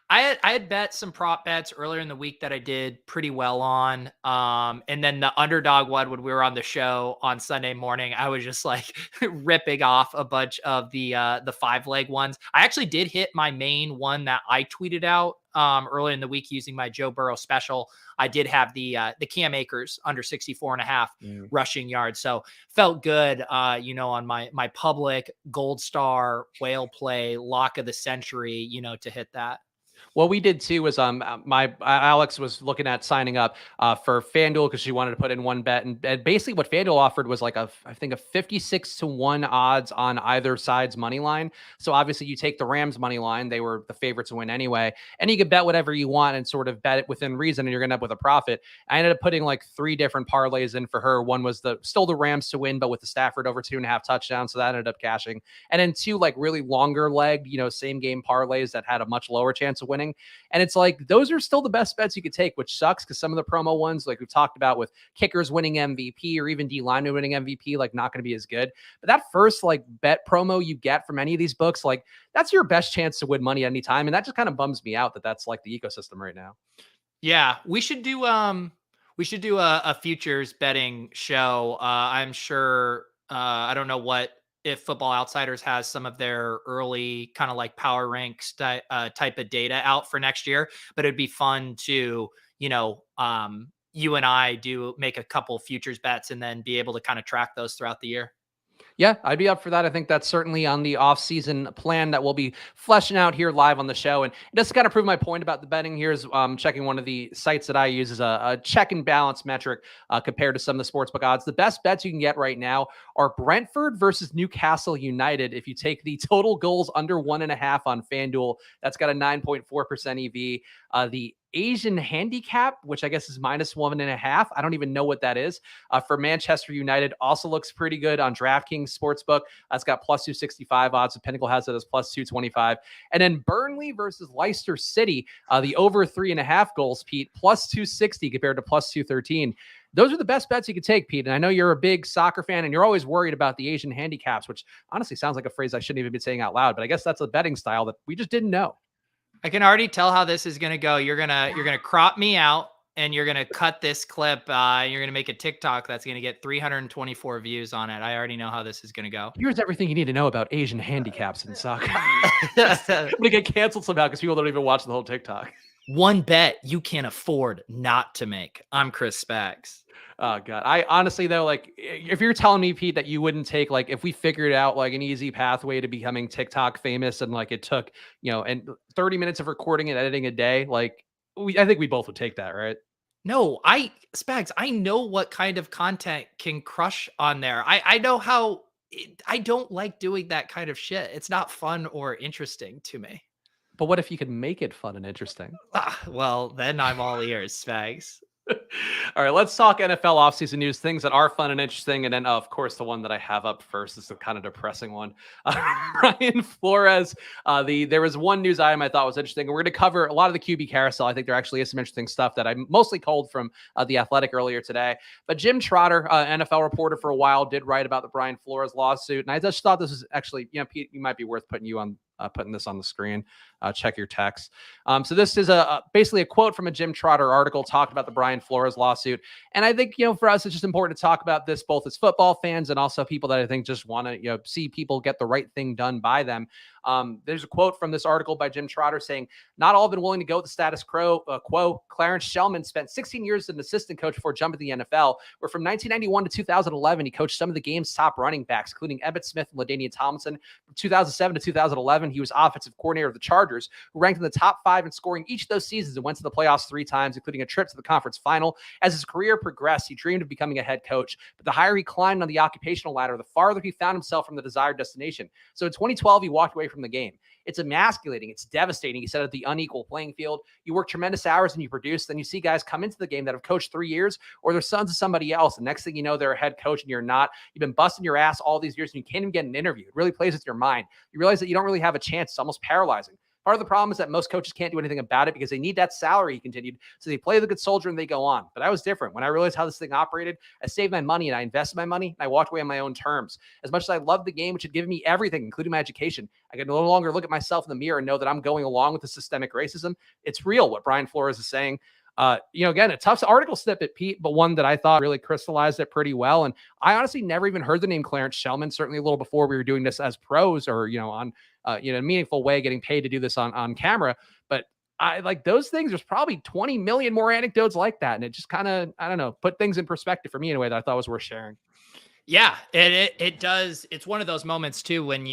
I had bet some prop bets earlier in the week that I did pretty well on. And then the underdog one, when we were on the show on Sunday morning, I was just like ripping off a bunch of the 5-leg ones. I actually did hit my main one that I tweeted out earlier in the week using my Joe Burrow special. I did have the Cam Akers under 64.5 rushing yards. So felt good, on my public gold star whale play lock of the century, to hit that. What we did too was Alex was looking at signing up for FanDuel because she wanted to put in one bet, and basically what FanDuel offered was like I think a 56-1 odds on either side's money line. So obviously you take the Rams money line; they were the favorites to win anyway, and you could bet whatever you want and sort of bet it within reason, and you're gonna end up with a profit. I ended up putting like 3 different parlays in for her. One was still the Rams to win, but with the Stafford over 2.5 touchdowns, so that ended up cashing, and then 2 like really longer legged, same game parlays that had a much lower chance of winning. And it's like, those are still the best bets you could take, which sucks because some of the promo ones, like we've talked about with kickers winning MVP or even D lineman winning MVP, like not going to be as good. But that first like bet promo you get from any of these books, like that's your best chance to win money anytime. And that just kind of bums me out that that's like the ecosystem right now. Yeah, we should do a futures betting show. I'm sure I don't know if Football Outsiders has some of their early kind of like power ranks type of data out for next year, but it'd be fun to, you and I make a couple futures bets and then be able to kind of track those throughout the year. Yeah, I'd be up for that. I think that's certainly on the off-season plan that we'll be fleshing out here live on the show. And just to kind of prove my point about the betting, here's checking one of the sites that I use as a check and balance metric compared to some of the sportsbook odds. The best bets you can get right now are Brentford versus Newcastle United. If you take the total goals under 1.5 on FanDuel, that's got a 9.4% EV. The Asian handicap, which I guess is -1.5. I don't even know what that is. For Manchester United, also looks pretty good on DraftKings Sportsbook. That's got +265 odds. So Pinnacle has it as +225. And then Burnley versus Leicester City, the over 3.5 goals, Pete, +260 compared to +213. Those are the best bets you could take, Pete. And I know you're a big soccer fan and you're always worried about the Asian handicaps, which honestly sounds like a phrase I shouldn't even be saying out loud, but I guess that's a betting style that we just didn't know. I can already tell how this is going to go. You're going to crop me out and you're going to cut this clip. You're going to make a TikTok that's going to get 324 views on it. I already know how this is going to go. Here's everything you need to know about Asian handicaps in soccer. I'm going to get canceled somehow because people don't even watch the whole TikTok. One bet you can afford not to make. I'm Chris Spags. Oh God. I honestly though, like if you're telling me, Pete, that you wouldn't take like if we figured out like an easy pathway to becoming TikTok famous and like it took, and 30 minutes of recording and editing a day, like I think we both would take that, right? No, Spags, I know what kind of content can crush on there. I know how I don't like doing that kind of shit. It's not fun or interesting to me. But what if you could make it fun and interesting? Well, then I'm all ears, Spags. All right, let's talk NFL offseason news, things that are fun and interesting. And then, of course, the one that I have up first is the kind of depressing one. Brian Flores, there was one news item I thought was interesting. We're going to cover a lot of the QB carousel. I think there actually is some interesting stuff that I mostly culled from The Athletic earlier today. But Jim Trotter, NFL reporter for a while, did write about the Brian Flores lawsuit. And I just thought this was actually, Pete, you might be worth putting this on the screen. Check your text. So this is basically a quote from a Jim Trotter article talked about the Brian Flores lawsuit. And I think, for us, it's just important to talk about this both as football fans and also people that I think just want to, see people get the right thing done by them. There's a quote from this article by Jim Trotter saying, "Not all have been willing to go with the status quo. Clarence Shellman spent 16 years as an assistant coach before jumping to the NFL, where from 1991 to 2011, he coached some of the game's top running backs, including Emmitt Smith and LaDainian Tomlinson. From 2007 to 2011, he was offensive coordinator of the Chargers, who ranked in the top 5 in scoring each of those seasons and went to the playoffs 3 times, including a trip to the conference final. As his career progressed, he dreamed of becoming a head coach, but the higher he climbed on the occupational ladder, the farther he found himself from the desired destination. So in 2012, he walked away from the game. It's emasculating. It's devastating." He said, "at the unequal playing field. You work tremendous hours and you produce. Then you see guys come into the game that have coached 3 years or they're sons of somebody else. The next thing you know, they're a head coach and you're not. You've been busting your ass all these years and you can't even get an interview. It really plays with your mind. You realize that you don't really have a chance. It's almost paralyzing. Part of the problem is that most coaches can't do anything about it because they need that salary," he continued. "So they play the good soldier and they go on. But I was different. When I realized how this thing operated, I saved my money and I invested my money and I walked away on my own terms. As much as I loved the game, which had given me everything, including my education, I could no longer look at myself in the mirror and know that I'm going along with the systemic racism." It's real what Brian Flores is saying. Again, a tough article snippet, Pete, but one that I thought really crystallized it pretty well. And I honestly never even heard the name Clarence Shellman, certainly a little before we were doing this as pros or, on, a meaningful way, getting paid to do this on camera. But I like those things. There's probably 20 million more anecdotes like that. And it just kind of, I don't know, put things in perspective for me in a way that I thought was worth sharing. Yeah, it does. It's one of those moments too when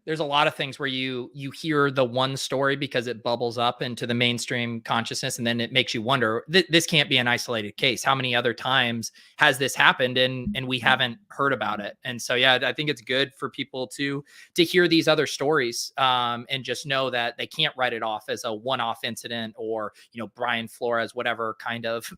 there's a lot of things where you hear the one story because it bubbles up into the mainstream consciousness, and then it makes you wonder, this can't be an isolated case. How many other times has this happened and we haven't heard about it? And so, yeah, I think it's good for people to hear these other stories and just know that they can't write it off as a one-off incident or, Brian Flores, whatever kind of,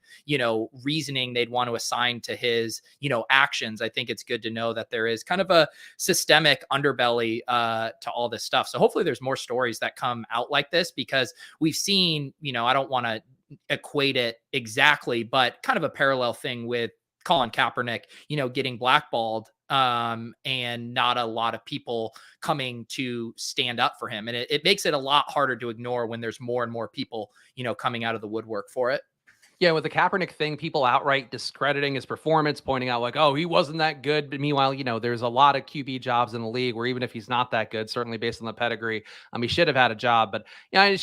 reasoning they'd want to assign to his, actions. I think it's good to know that there is kind of a systemic underbelly to all this stuff. So hopefully there's more stories that come out like this, because we've seen, I don't want to equate it exactly, but kind of a parallel thing with Colin Kaepernick, getting blackballed and not a lot of people coming to stand up for him. And it makes it a lot harder to ignore when there's more and more people, coming out of the woodwork for it. Yeah, with the Kaepernick thing, people outright discrediting his performance, pointing out like, oh, he wasn't that good. But meanwhile, there's a lot of QB jobs in the league where even if he's not that good, certainly based on the pedigree, he should have had a job. But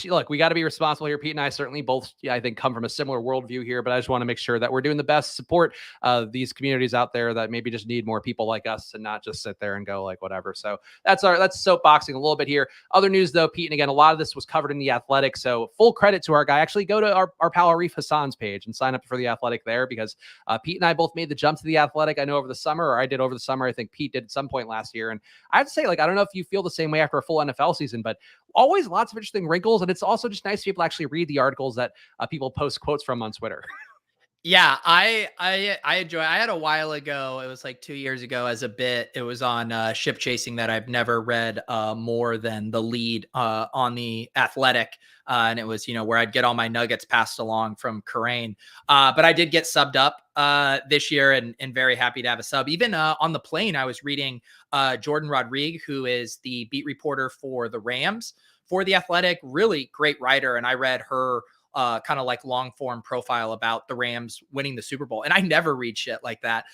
look, we got to be responsible here. Pete and I certainly both, I think, come from a similar worldview here. But I just want to make sure that we're doing the best to support these communities out there that maybe just need more people like us and not just sit there and go like whatever. So that's soapboxing a little bit here. Other news though, Pete, and again, a lot of this was covered in The Athletic. So full credit to our guy. Actually, go to our pal Arif Hassan's page and sign up for The Athletic there, because Pete and I both made the jump to The Athletic. I know over the summer, or I did over the summer. I think Pete did at some point last year. And I have to say, I don't know if you feel the same way after a full NFL season, but always lots of interesting wrinkles. And it's also just nice to be able to actually read the articles that people post quotes from on Twitter. Yeah, I enjoy. I had a while ago. It was like 2 years ago as a bit. It was on ship chasing that I've never read more than the lead on The Athletic, and it was where I'd get all my nuggets passed along from Karain. But I did get subbed up this year, and very happy to have a sub. Even on the plane, I was reading Jordan Rodriguez, who is the beat reporter for the Rams for The Athletic. Really great writer, and I read her kind of like long form profile about the Rams winning the Super Bowl. And I never read shit like that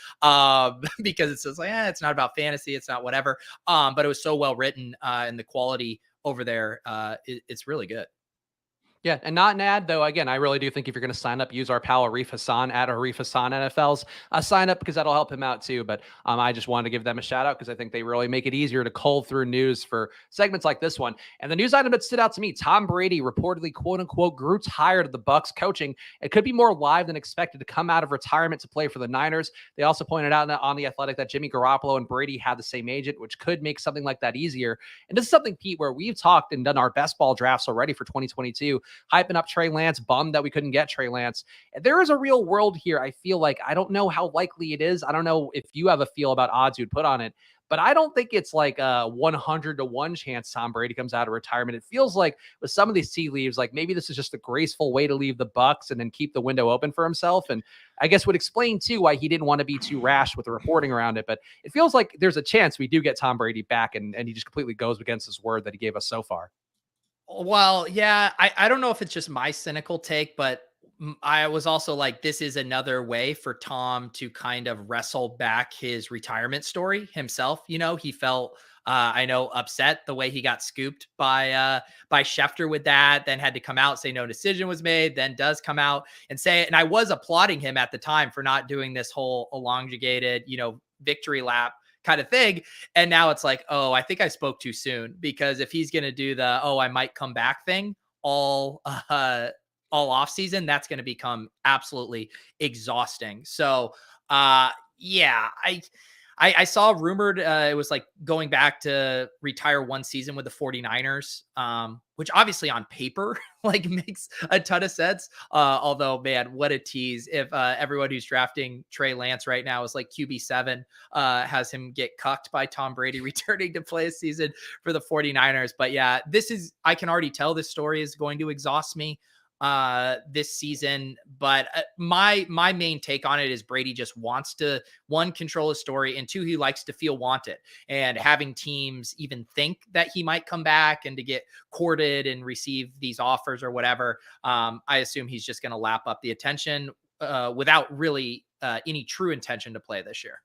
because it's just like, it's not about fantasy. It's not whatever. But it was so well written and the quality over there, it's really good. Yeah, and not an ad though. Again, I really do think if you're going to sign up, use our pal Arif Hassan at Arif Hassan NFL's sign up because that'll help him out too. But I just wanted to give them a shout out because I think they really make it easier to cull through news for segments like this one. And the news item that stood out to me: Tom Brady reportedly "quote unquote" grew tired of the Bucs coaching. It could be more live than expected to come out of retirement to play for the Niners. They also pointed out on The Athletic that Jimmy Garoppolo and Brady had the same agent, which could make something like that easier. And this is something, Pete, where we've talked and done our best ball drafts already for 2022. Hyping up Trey Lance, bummed that we couldn't get Trey Lance. There is a real world here. I feel like, I don't know how likely it is. I don't know if you have a feel about odds you'd put on it, but I don't think it's like a 100-1 chance Tom Brady comes out of retirement. It feels like with some of these tea leaves, like maybe this is just a graceful way to leave the Bucs and then keep the window open for himself. And I guess would explain too why he didn't want to be too rash with the reporting around it. But it feels like there's a chance we do get Tom Brady back and he just completely goes against his word that he gave us so far. Well, yeah, I don't know if it's just my cynical take, but I was also like, this is another way for Tom to kind of wrestle back his retirement story himself. He felt, I know, upset the way he got scooped by Schefter with that, then had to come out, say no decision was made, then does come out and say it. And I was applauding him at the time for not doing this whole elongated, victory lap kind of thing. And now it's like, oh, I think I spoke too soon, because if he's going to do the, oh, I might come back thing all off season, that's going to become absolutely exhausting. So, yeah, I saw rumored it was like going back to retire one season with the 49ers, which obviously on paper like makes a ton of sense. Although, man, what a tease if everyone who's drafting Trey Lance right now is like QB7, has him get cucked by Tom Brady returning to play a season for the 49ers. But yeah, I can already tell this story is going to exhaust me this season. But my main take on it is Brady just wants to, one, control his story, and two, he likes to feel wanted, and having teams even think that he might come back and to get courted and receive these offers or whatever. I assume he's just going to lap up the attention without really any true intention to play this year.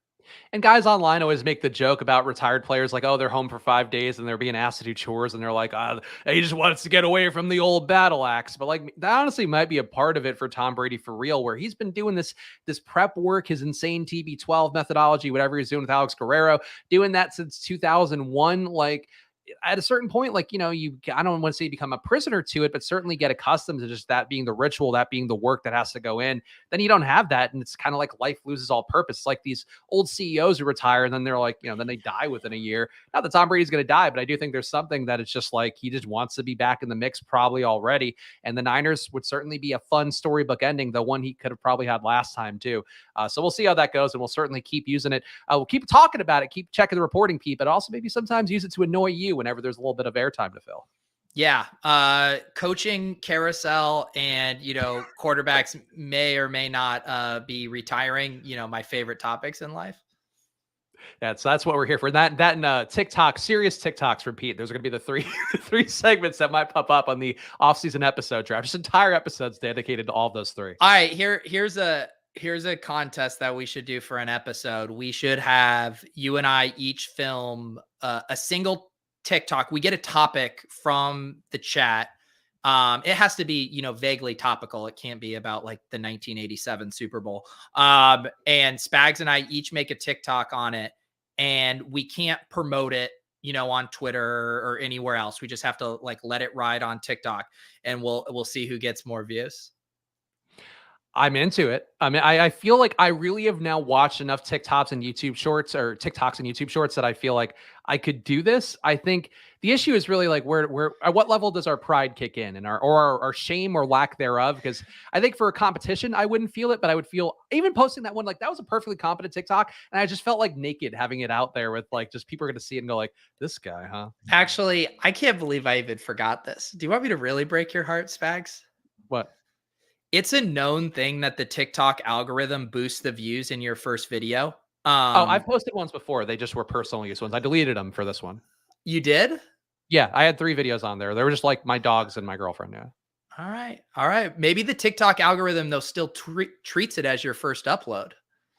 And guys online always make the joke about retired players like, oh, they're home for 5 days and they're being asked to do chores. And they're like, he just wants to get away from the old battle axe. But like, that honestly might be a part of it for Tom Brady for real, where he's been doing this prep work, his insane TB12 methodology, whatever he's doing with Alex Guerrero, doing that since 2001. Like, at a certain point, like, I don't want to say become a prisoner to it, but certainly get accustomed to just that being the ritual, that being the work that has to go in. Then you don't have that. And it's kind of like life loses all purpose. It's like these old CEOs who retire and then they're like, then they die within a year. Not that Tom Brady's going to die, but I do think there's something that it's just like, he just wants to be back in the mix probably already. And the Niners would certainly be a fun storybook ending, the one he could have probably had last time too. So we'll see how that goes. And we'll certainly keep using it. We'll keep talking about it, keep checking the reporting, Pete, but also maybe sometimes use it to annoy you whenever there's a little bit of airtime to fill. Yeah. Coaching carousel and, quarterbacks may or may not be retiring, my favorite topics in life. So that's what we're here for. That and TikTok, serious TikToks from Pete. There's going to be the three segments that might pop up on the offseason episode draft. Just entire episodes dedicated to all of those three. All right, here's a contest that we should do for an episode. We should have you and I each film a single TikTok. We get a topic from the chat. It has to be, vaguely topical. It can't be about like the 1987 Super Bowl. And Spags and I each make a TikTok on it, and we can't promote it, on Twitter or anywhere else. We just have to like let it ride on TikTok, and we'll see who gets more views. I'm into it. I mean, I feel like I really have now watched enough TikToks and YouTube shorts that I feel like I could do this. I think the issue is really like where at what level does our pride kick in, and our shame or lack thereof? Because I think for a competition, I wouldn't feel it, but I would feel even posting that one, like that was a perfectly competent TikTok. And I just felt like naked having it out there with like, just people are going to see it and go like, this guy, huh? Actually, I can't believe I even forgot this. Do you want me to really break your heart, Spags? What? It's a known thing that the TikTok algorithm boosts the views in your first video. I've posted ones before. They just were personal use ones. I deleted them for this one. You did? Yeah, I had 3 videos on there. They were just like my dogs and my girlfriend. Yeah. All right. Maybe the TikTok algorithm though still treats it as your first upload.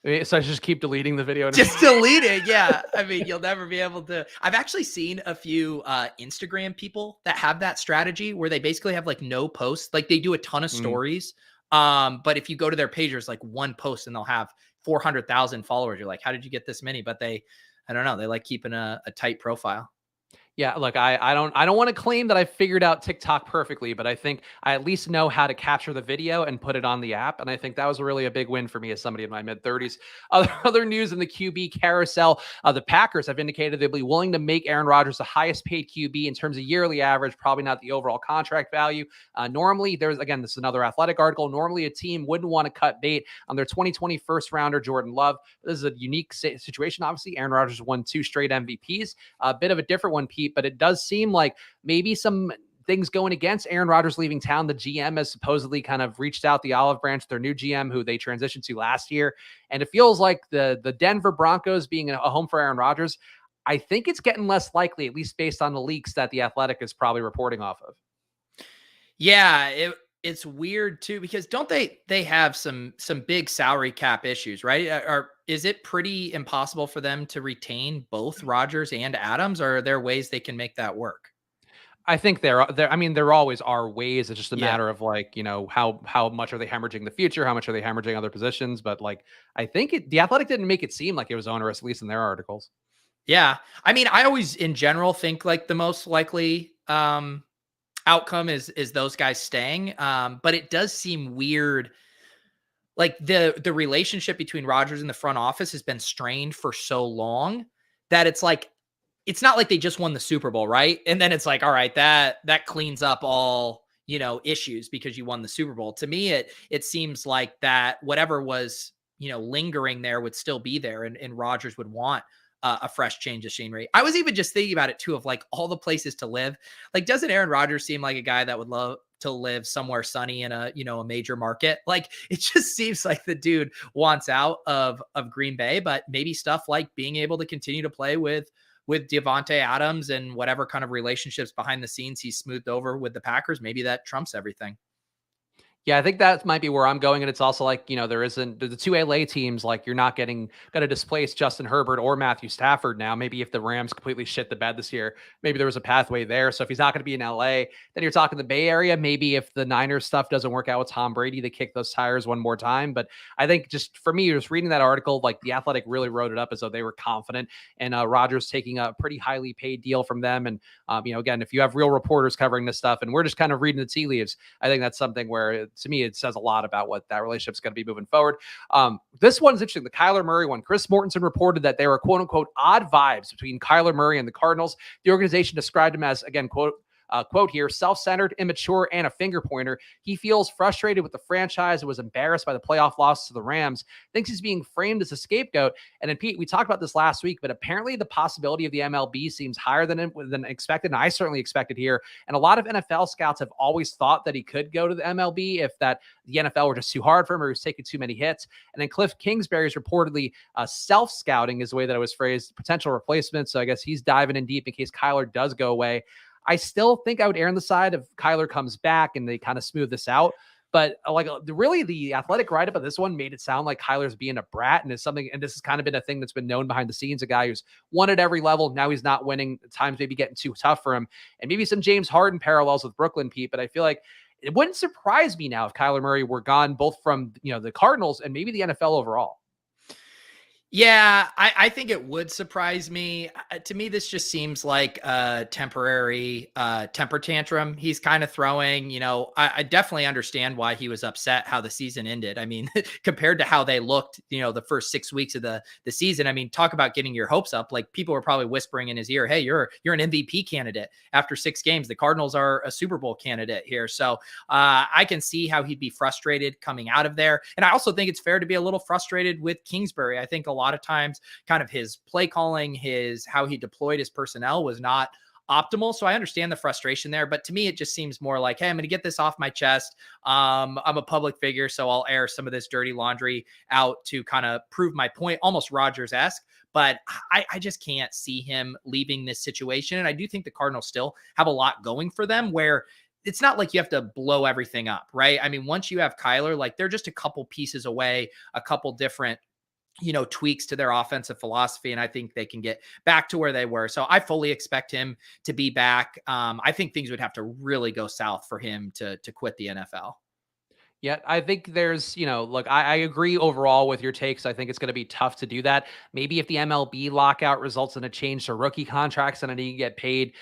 So I just keep deleting the video. Just delete it. Yeah. I mean, you'll never be able to. I've actually seen a few Instagram people that have that strategy where they basically have like no posts. Like they do a ton of stories. But if you go to their page, there's like one post and they'll have 400,000 followers. You're like, how did you get this many? But I don't know. They like keeping a tight profile. Yeah, look, I don't want to claim that I figured out TikTok perfectly, but I think I at least know how to capture the video and put it on the app. And I think that was really a big win for me as somebody in my mid-30s. Other news in the QB carousel, the Packers have indicated they'll be willing to make Aaron Rodgers the highest paid QB in terms of yearly average, probably not the overall contract value. Normally, this is another Athletic article. Normally, a team wouldn't want to cut bait on their 2020 first rounder, Jordan Love. This is a unique situation. Obviously, Aaron Rodgers won 2 straight MVPs, a bit of a different one, Pete, but it does seem like maybe some things going against Aaron Rodgers leaving town. The GM has supposedly kind of reached out the olive branch, their new GM, who they transitioned to last year. And it feels like the Denver Broncos being a home for Aaron Rodgers, I think it's getting less likely, at least based on the leaks that the Athletic is probably reporting off of. Yeah, it's weird too, because don't they have some big salary cap issues, right? Is it pretty impossible for them to retain both Rodgers and Adams, or are there ways they can make that work? I think there always are ways. It's just a matter of like, how much are they hemorrhaging the future? How much are they hemorrhaging other positions? But like, I think the Athletic didn't make it seem like it was onerous, at least in their articles. Yeah. I mean, I always in general think like the most likely outcome is those guys staying. But it does seem weird. Like the relationship between Rodgers and the front office has been strained for so long that it's like, it's not like they just won the Super Bowl, right? And then it's like, all right, that cleans up all, issues because you won the Super Bowl. To me, it seems like that whatever was, lingering there would still be there, and Rodgers would want a fresh change of scenery. I was even just thinking about it too, of like all the places to live. Like, doesn't Aaron Rodgers seem like a guy that would love to live somewhere sunny in a major market? Like, it just seems like the dude wants out of Green Bay, but maybe stuff like being able to continue to play with Devontae Adams and whatever kind of relationships behind the scenes he's smoothed over with the Packers, maybe that trumps everything. Yeah, I think that might be where I'm going. And it's also like, there isn't the 2 LA teams, like you're not going to displace Justin Herbert or Matthew Stafford now. Maybe if the Rams completely shit the bed this year, maybe there was a pathway there. So if he's not going to be in LA, then you're talking the Bay Area. Maybe if the Niners stuff doesn't work out with Tom Brady, they kick those tires one more time. But I think just for me, just reading that article, like the Athletic really wrote it up as though they were confident and Rodgers taking a pretty highly paid deal from them. And, again, if you have real reporters covering this stuff and we're just kind of reading the tea leaves, I think that's something where to me, it says a lot about what that relationship's going to be moving forward. This one's interesting. The Kyler Murray one. Chris Mortensen reported that there were quote unquote odd vibes between Kyler Murray and the Cardinals. The organization described him as, again, quote here, self-centered, immature, and a finger pointer. He feels frustrated with the franchise and was embarrassed by the playoff loss to the Rams, thinks he's being framed as a scapegoat. And then, Pete, we talked about this last week, but apparently the possibility of the MLB seems higher than expected, and I certainly expected here. And a lot of NFL scouts have always thought that he could go to the MLB if the NFL were just too hard for him or he was taking too many hits. And then Cliff Kingsbury is reportedly self-scouting is the way that it was phrased, potential replacement. So I guess he's diving in deep in case Kyler does go away. I still think I would err on the side of Kyler comes back and they kind of smooth this out. But really the Athletic write-up of this one made it sound like Kyler's being a brat, and is something, and this has kind of been a thing that's been known behind the scenes, a guy who's won at every level. Now he's not winning. Times maybe getting too tough for him, and maybe some James Harden parallels with Brooklyn, Pete. But I feel like it wouldn't surprise me now if Kyler Murray were gone, both from, the Cardinals and maybe the NFL overall. Yeah, I think it would surprise me. To me, this just seems like a temporary temper tantrum he's kind of throwing. I definitely understand why he was upset how the season ended. I mean, compared to how they looked, the first 6 weeks of the season. I mean, talk about getting your hopes up. Like, people were probably whispering in his ear, "Hey, you're an MVP candidate after 6 games. The Cardinals are a Super Bowl candidate here." So I can see how he'd be frustrated coming out of there. And I also think it's fair to be a little frustrated with Kingsbury. I think a lot of times kind of his play calling, how he deployed his personnel was not optimal. So I understand the frustration there, but to me, it just seems more like, hey, I'm going to get this off my chest. I'm a public figure, so I'll air some of this dirty laundry out to kind of prove my point, almost Rodgers-esque. But I just can't see him leaving this situation. And I do think the Cardinals still have a lot going for them, where it's not like you have to blow everything up, right? I mean, once you have Kyler, like, they're just a couple pieces away, a couple different tweaks to their offensive philosophy. And I think they can get back to where they were. So I fully expect him to be back. I think things would have to really go south for him to quit the NFL. Yeah, I think there's, look, I agree overall with your takes. I think it's going to be tough to do that. Maybe if the MLB lockout results in a change to rookie contracts and then you get paid,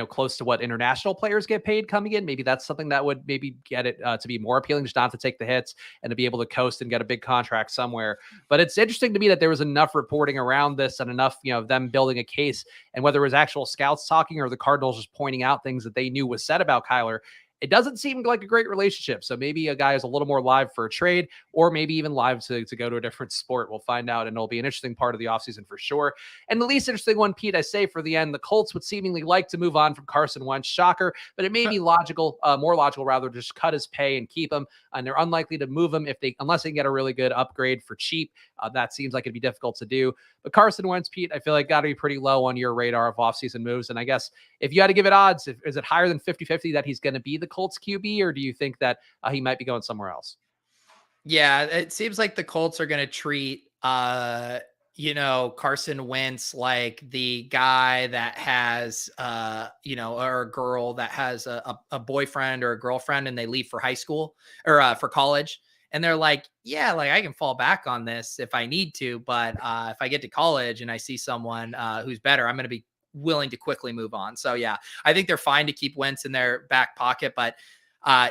close to what international players get paid coming in, maybe that's something that would maybe get it to be more appealing, just not to take the hits and to be able to coast and get a big contract somewhere. But it's interesting to me that there was enough reporting around this and enough, them building a case, and whether it was actual scouts talking or the Cardinals just pointing out things that they knew was said about Kyler, it doesn't seem like a great relationship. So maybe a guy is a little more live for a trade, or maybe even live to go to a different sport. We'll find out, and it'll be an interesting part of the offseason for sure. And the least interesting one, Pete, I say for the end, the Colts would seemingly like to move on from Carson Wentz. Shocker, but it may be more logical rather, just cut his pay and keep him. And they're unlikely to move him unless they can get a really good upgrade for cheap. That seems like it'd be difficult to do. But Carson Wentz, Pete, I feel like got to be pretty low on your radar of offseason moves. And I guess if you had to give it odds, is it higher than 50-50 that he's going to be the Colts QB, or do you think that he might be going somewhere else? Yeah, it seems like the Colts are going to treat, Carson Wentz like the guy that has, or a girl that has a boyfriend or a girlfriend and they leave for high school or for college. And they're like, yeah, like I can fall back on this if I need to. But if I get to college and I see someone who's better, I'm going to be willing to quickly move on. So, yeah, I think they're fine to keep Wentz in their back pocket. But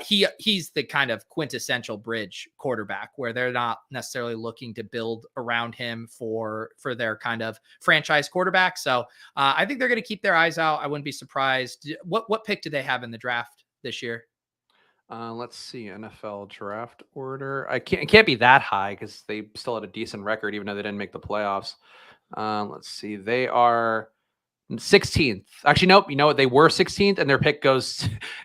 he's the kind of quintessential bridge quarterback where they're not necessarily looking to build around him for their kind of franchise quarterback. So I think they're going to keep their eyes out. I wouldn't be surprised. What pick do they have in the draft this year? Let's see, NFL draft order. It can't be that high because they still had a decent record, even though they didn't make the playoffs. Let's see, they are 16th. Actually, nope. You know what? They were 16th, and their pick goes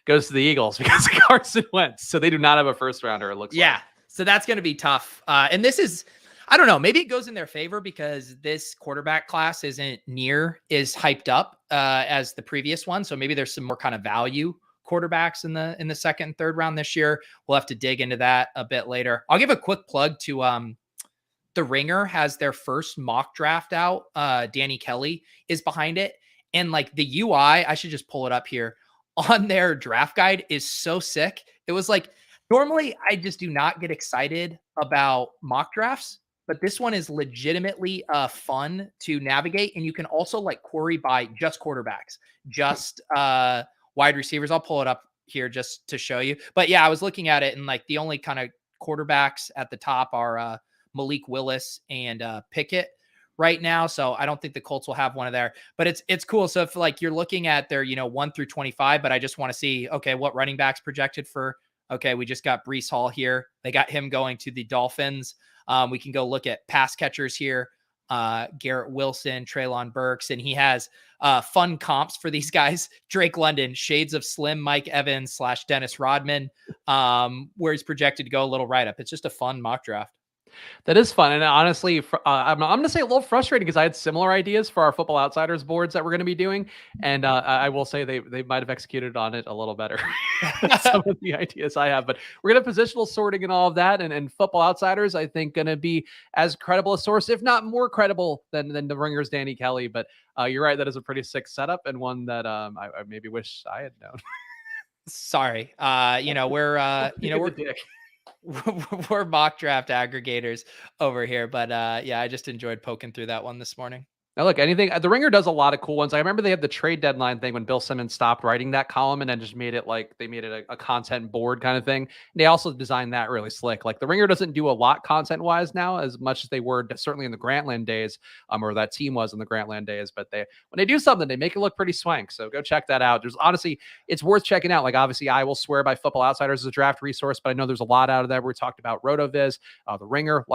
to the Eagles because of Carson Wentz. So they do not have a first rounder. It looks like. So that's going to be tough. And this is, I don't know. Maybe it goes in their favor because this quarterback class isn't near as hyped up as the previous one. So maybe there's some more kind of value quarterbacks in the second and third round this year. We'll have to dig into that a bit later. I'll give a quick plug to The Ringer has their first mock draft out. Danny Kelly is behind it. And like the UI, I should just pull it up here on their draft guide is so sick. It was like, normally I just do not get excited about mock drafts, but this one is legitimately fun to navigate. And you can also like query by just quarterbacks, just wide receivers. I'll pull it up here just to show you. But yeah, I was looking at it and like the only kind of quarterbacks at the top are Malik Willis and Pickett right now. So I don't think the Colts will have one of there, but it's cool. So if like you're looking at their, 1 through 25, but I just want to see, okay, what running backs projected for, okay, we just got Breece Hall here. They got him going to the Dolphins. We can go look at pass catchers here. Garrett Wilson, Treylon Burks, and he has fun comps for these guys. Drake London, shades of slim Mike Evans / Dennis Rodman, where he's projected to go a little right up. It's just a fun mock draft. That is fun. And honestly, I'm going to say a little frustrating because I had similar ideas for our Football Outsiders boards that we're going to be doing. And I will say they might have executed on it a little better than some of the ideas I have. But we're going to positional sorting and all of that. And Football Outsiders, I think, going to be as credible a source, if not more credible than the Ringer's Danny Kelly. But you're right. That is a pretty sick setup and one that I maybe wish I had known. Sorry. We're mock draft aggregators over here, but I just enjoyed poking through that one this morning. Now, look, The Ringer does a lot of cool ones. I remember they had the trade deadline thing when Bill Simmons stopped writing that column and then just made it a content board kind of thing. And they also designed that really slick. Like The Ringer doesn't do a lot content wise now as much as they were certainly in the Grantland days, or that team was in the Grantland days. But when they do something, they make it look pretty swank. So go check that out. There's honestly, it's worth checking out. Like obviously, I will swear by Football Outsiders as a draft resource, but I know there's a lot out of there. We talked about RotoViz, The Ringer,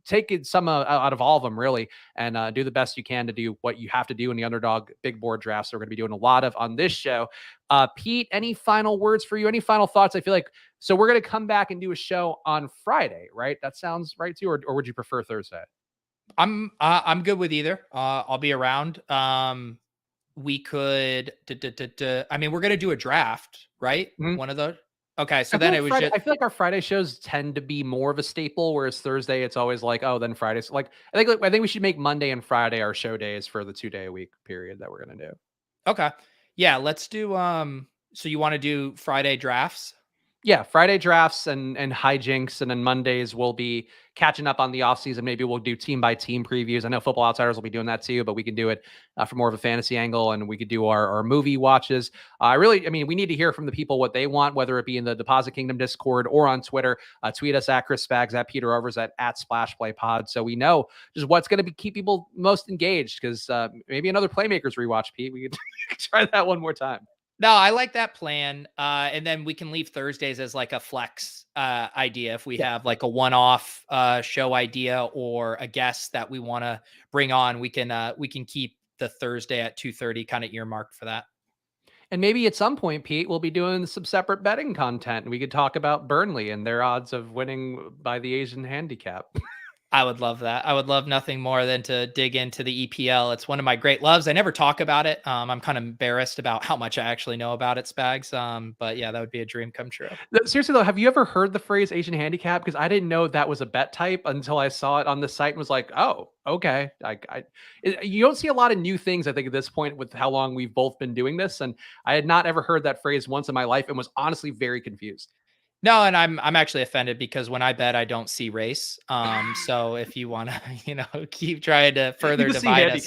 take some out of all of them really and do the best you can to do what you have to do in the underdog big board drafts. So we're going to be doing a lot of on this show. Pete, any final words for you? Any final thoughts? I feel like, so we're going to come back and do a show on Friday, right? That sounds right to you, or would you prefer Thursday? I'm good with either. I'll be around. We could, we're going to do a draft, right? Mm-hmm. One of those. Okay, so then it was Friday, just I feel like our Friday shows tend to be more of a staple, whereas Thursday it's always like, oh, then Friday's like I think we should make Monday and Friday our show days for the 2-day a week period that we're gonna do. okay. Yeah, let's do so you want to do Friday drafts? Yeah, Friday drafts and hijinks, and then Mondays we'll be catching up on the offseason. Maybe we'll do team by team previews. I know Football Outsiders will be doing that too, but we can do it from more of a fantasy angle, and we could do our movie watches. I mean, we need to hear from the people what they want, whether it be in the Deposit Kingdom Discord or on Twitter. Tweet us at Chris Spags, at Peter Overzet, at Splash Play Pod, so we know just what's going to keep people most engaged. Because maybe another Playmakers rewatch, Pete. We could try that one more time. No, I like that plan. And then we can leave Thursdays as like a flex idea if we have like a one-off show idea or a guest that we want to bring on. We can keep the Thursday at 2:30 kind of earmarked for that. And maybe at some point, Pete, we'll be doing some separate betting content, and we could talk about Burnley and their odds of winning by the Asian handicap. I would love that. I would love nothing more than to dig into the EPL. It's one of my great loves. I never talk about it. I'm kind of embarrassed about how much I actually know about it, Spags. But yeah, that would be a dream come true. Seriously though, have you ever heard the phrase Asian handicap? Because I didn't know that was a bet type until I saw it on the site and was like, oh, okay. You don't see a lot of new things, I think, at this point with how long we've both been doing this. And I had not ever heard that phrase once in my life and was honestly very confused. No, and I'm actually offended because when I bet, I don't see race. So if you want to, keep trying to further divide us,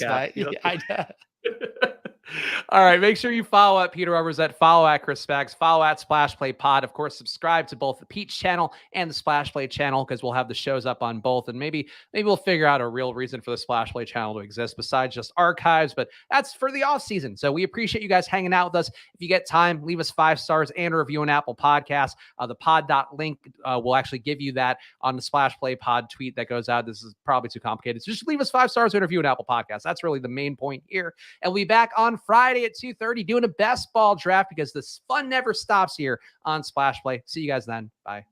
All right, make sure you follow at Peter Overzet, follow at Chris Spags, follow at Splash Play Pod. Of course, subscribe to both the Peach channel and the Splash Play channel because we'll have the shows up on both. And maybe we'll figure out a real reason for the Splash Play channel to exist besides just archives, but that's for the off season. So we appreciate you guys hanging out with us. If you get time, leave us 5 stars and a review on Apple Podcasts. The pod.link will actually give you that on the Splash Play Pod tweet that goes out. This is probably too complicated. So just leave us 5 stars and a review on Apple Podcasts. That's really the main point here. And we'll be back on Friday at 2:30 doing a best ball draft because this fun never stops here on Splash Play. See you guys then. Bye.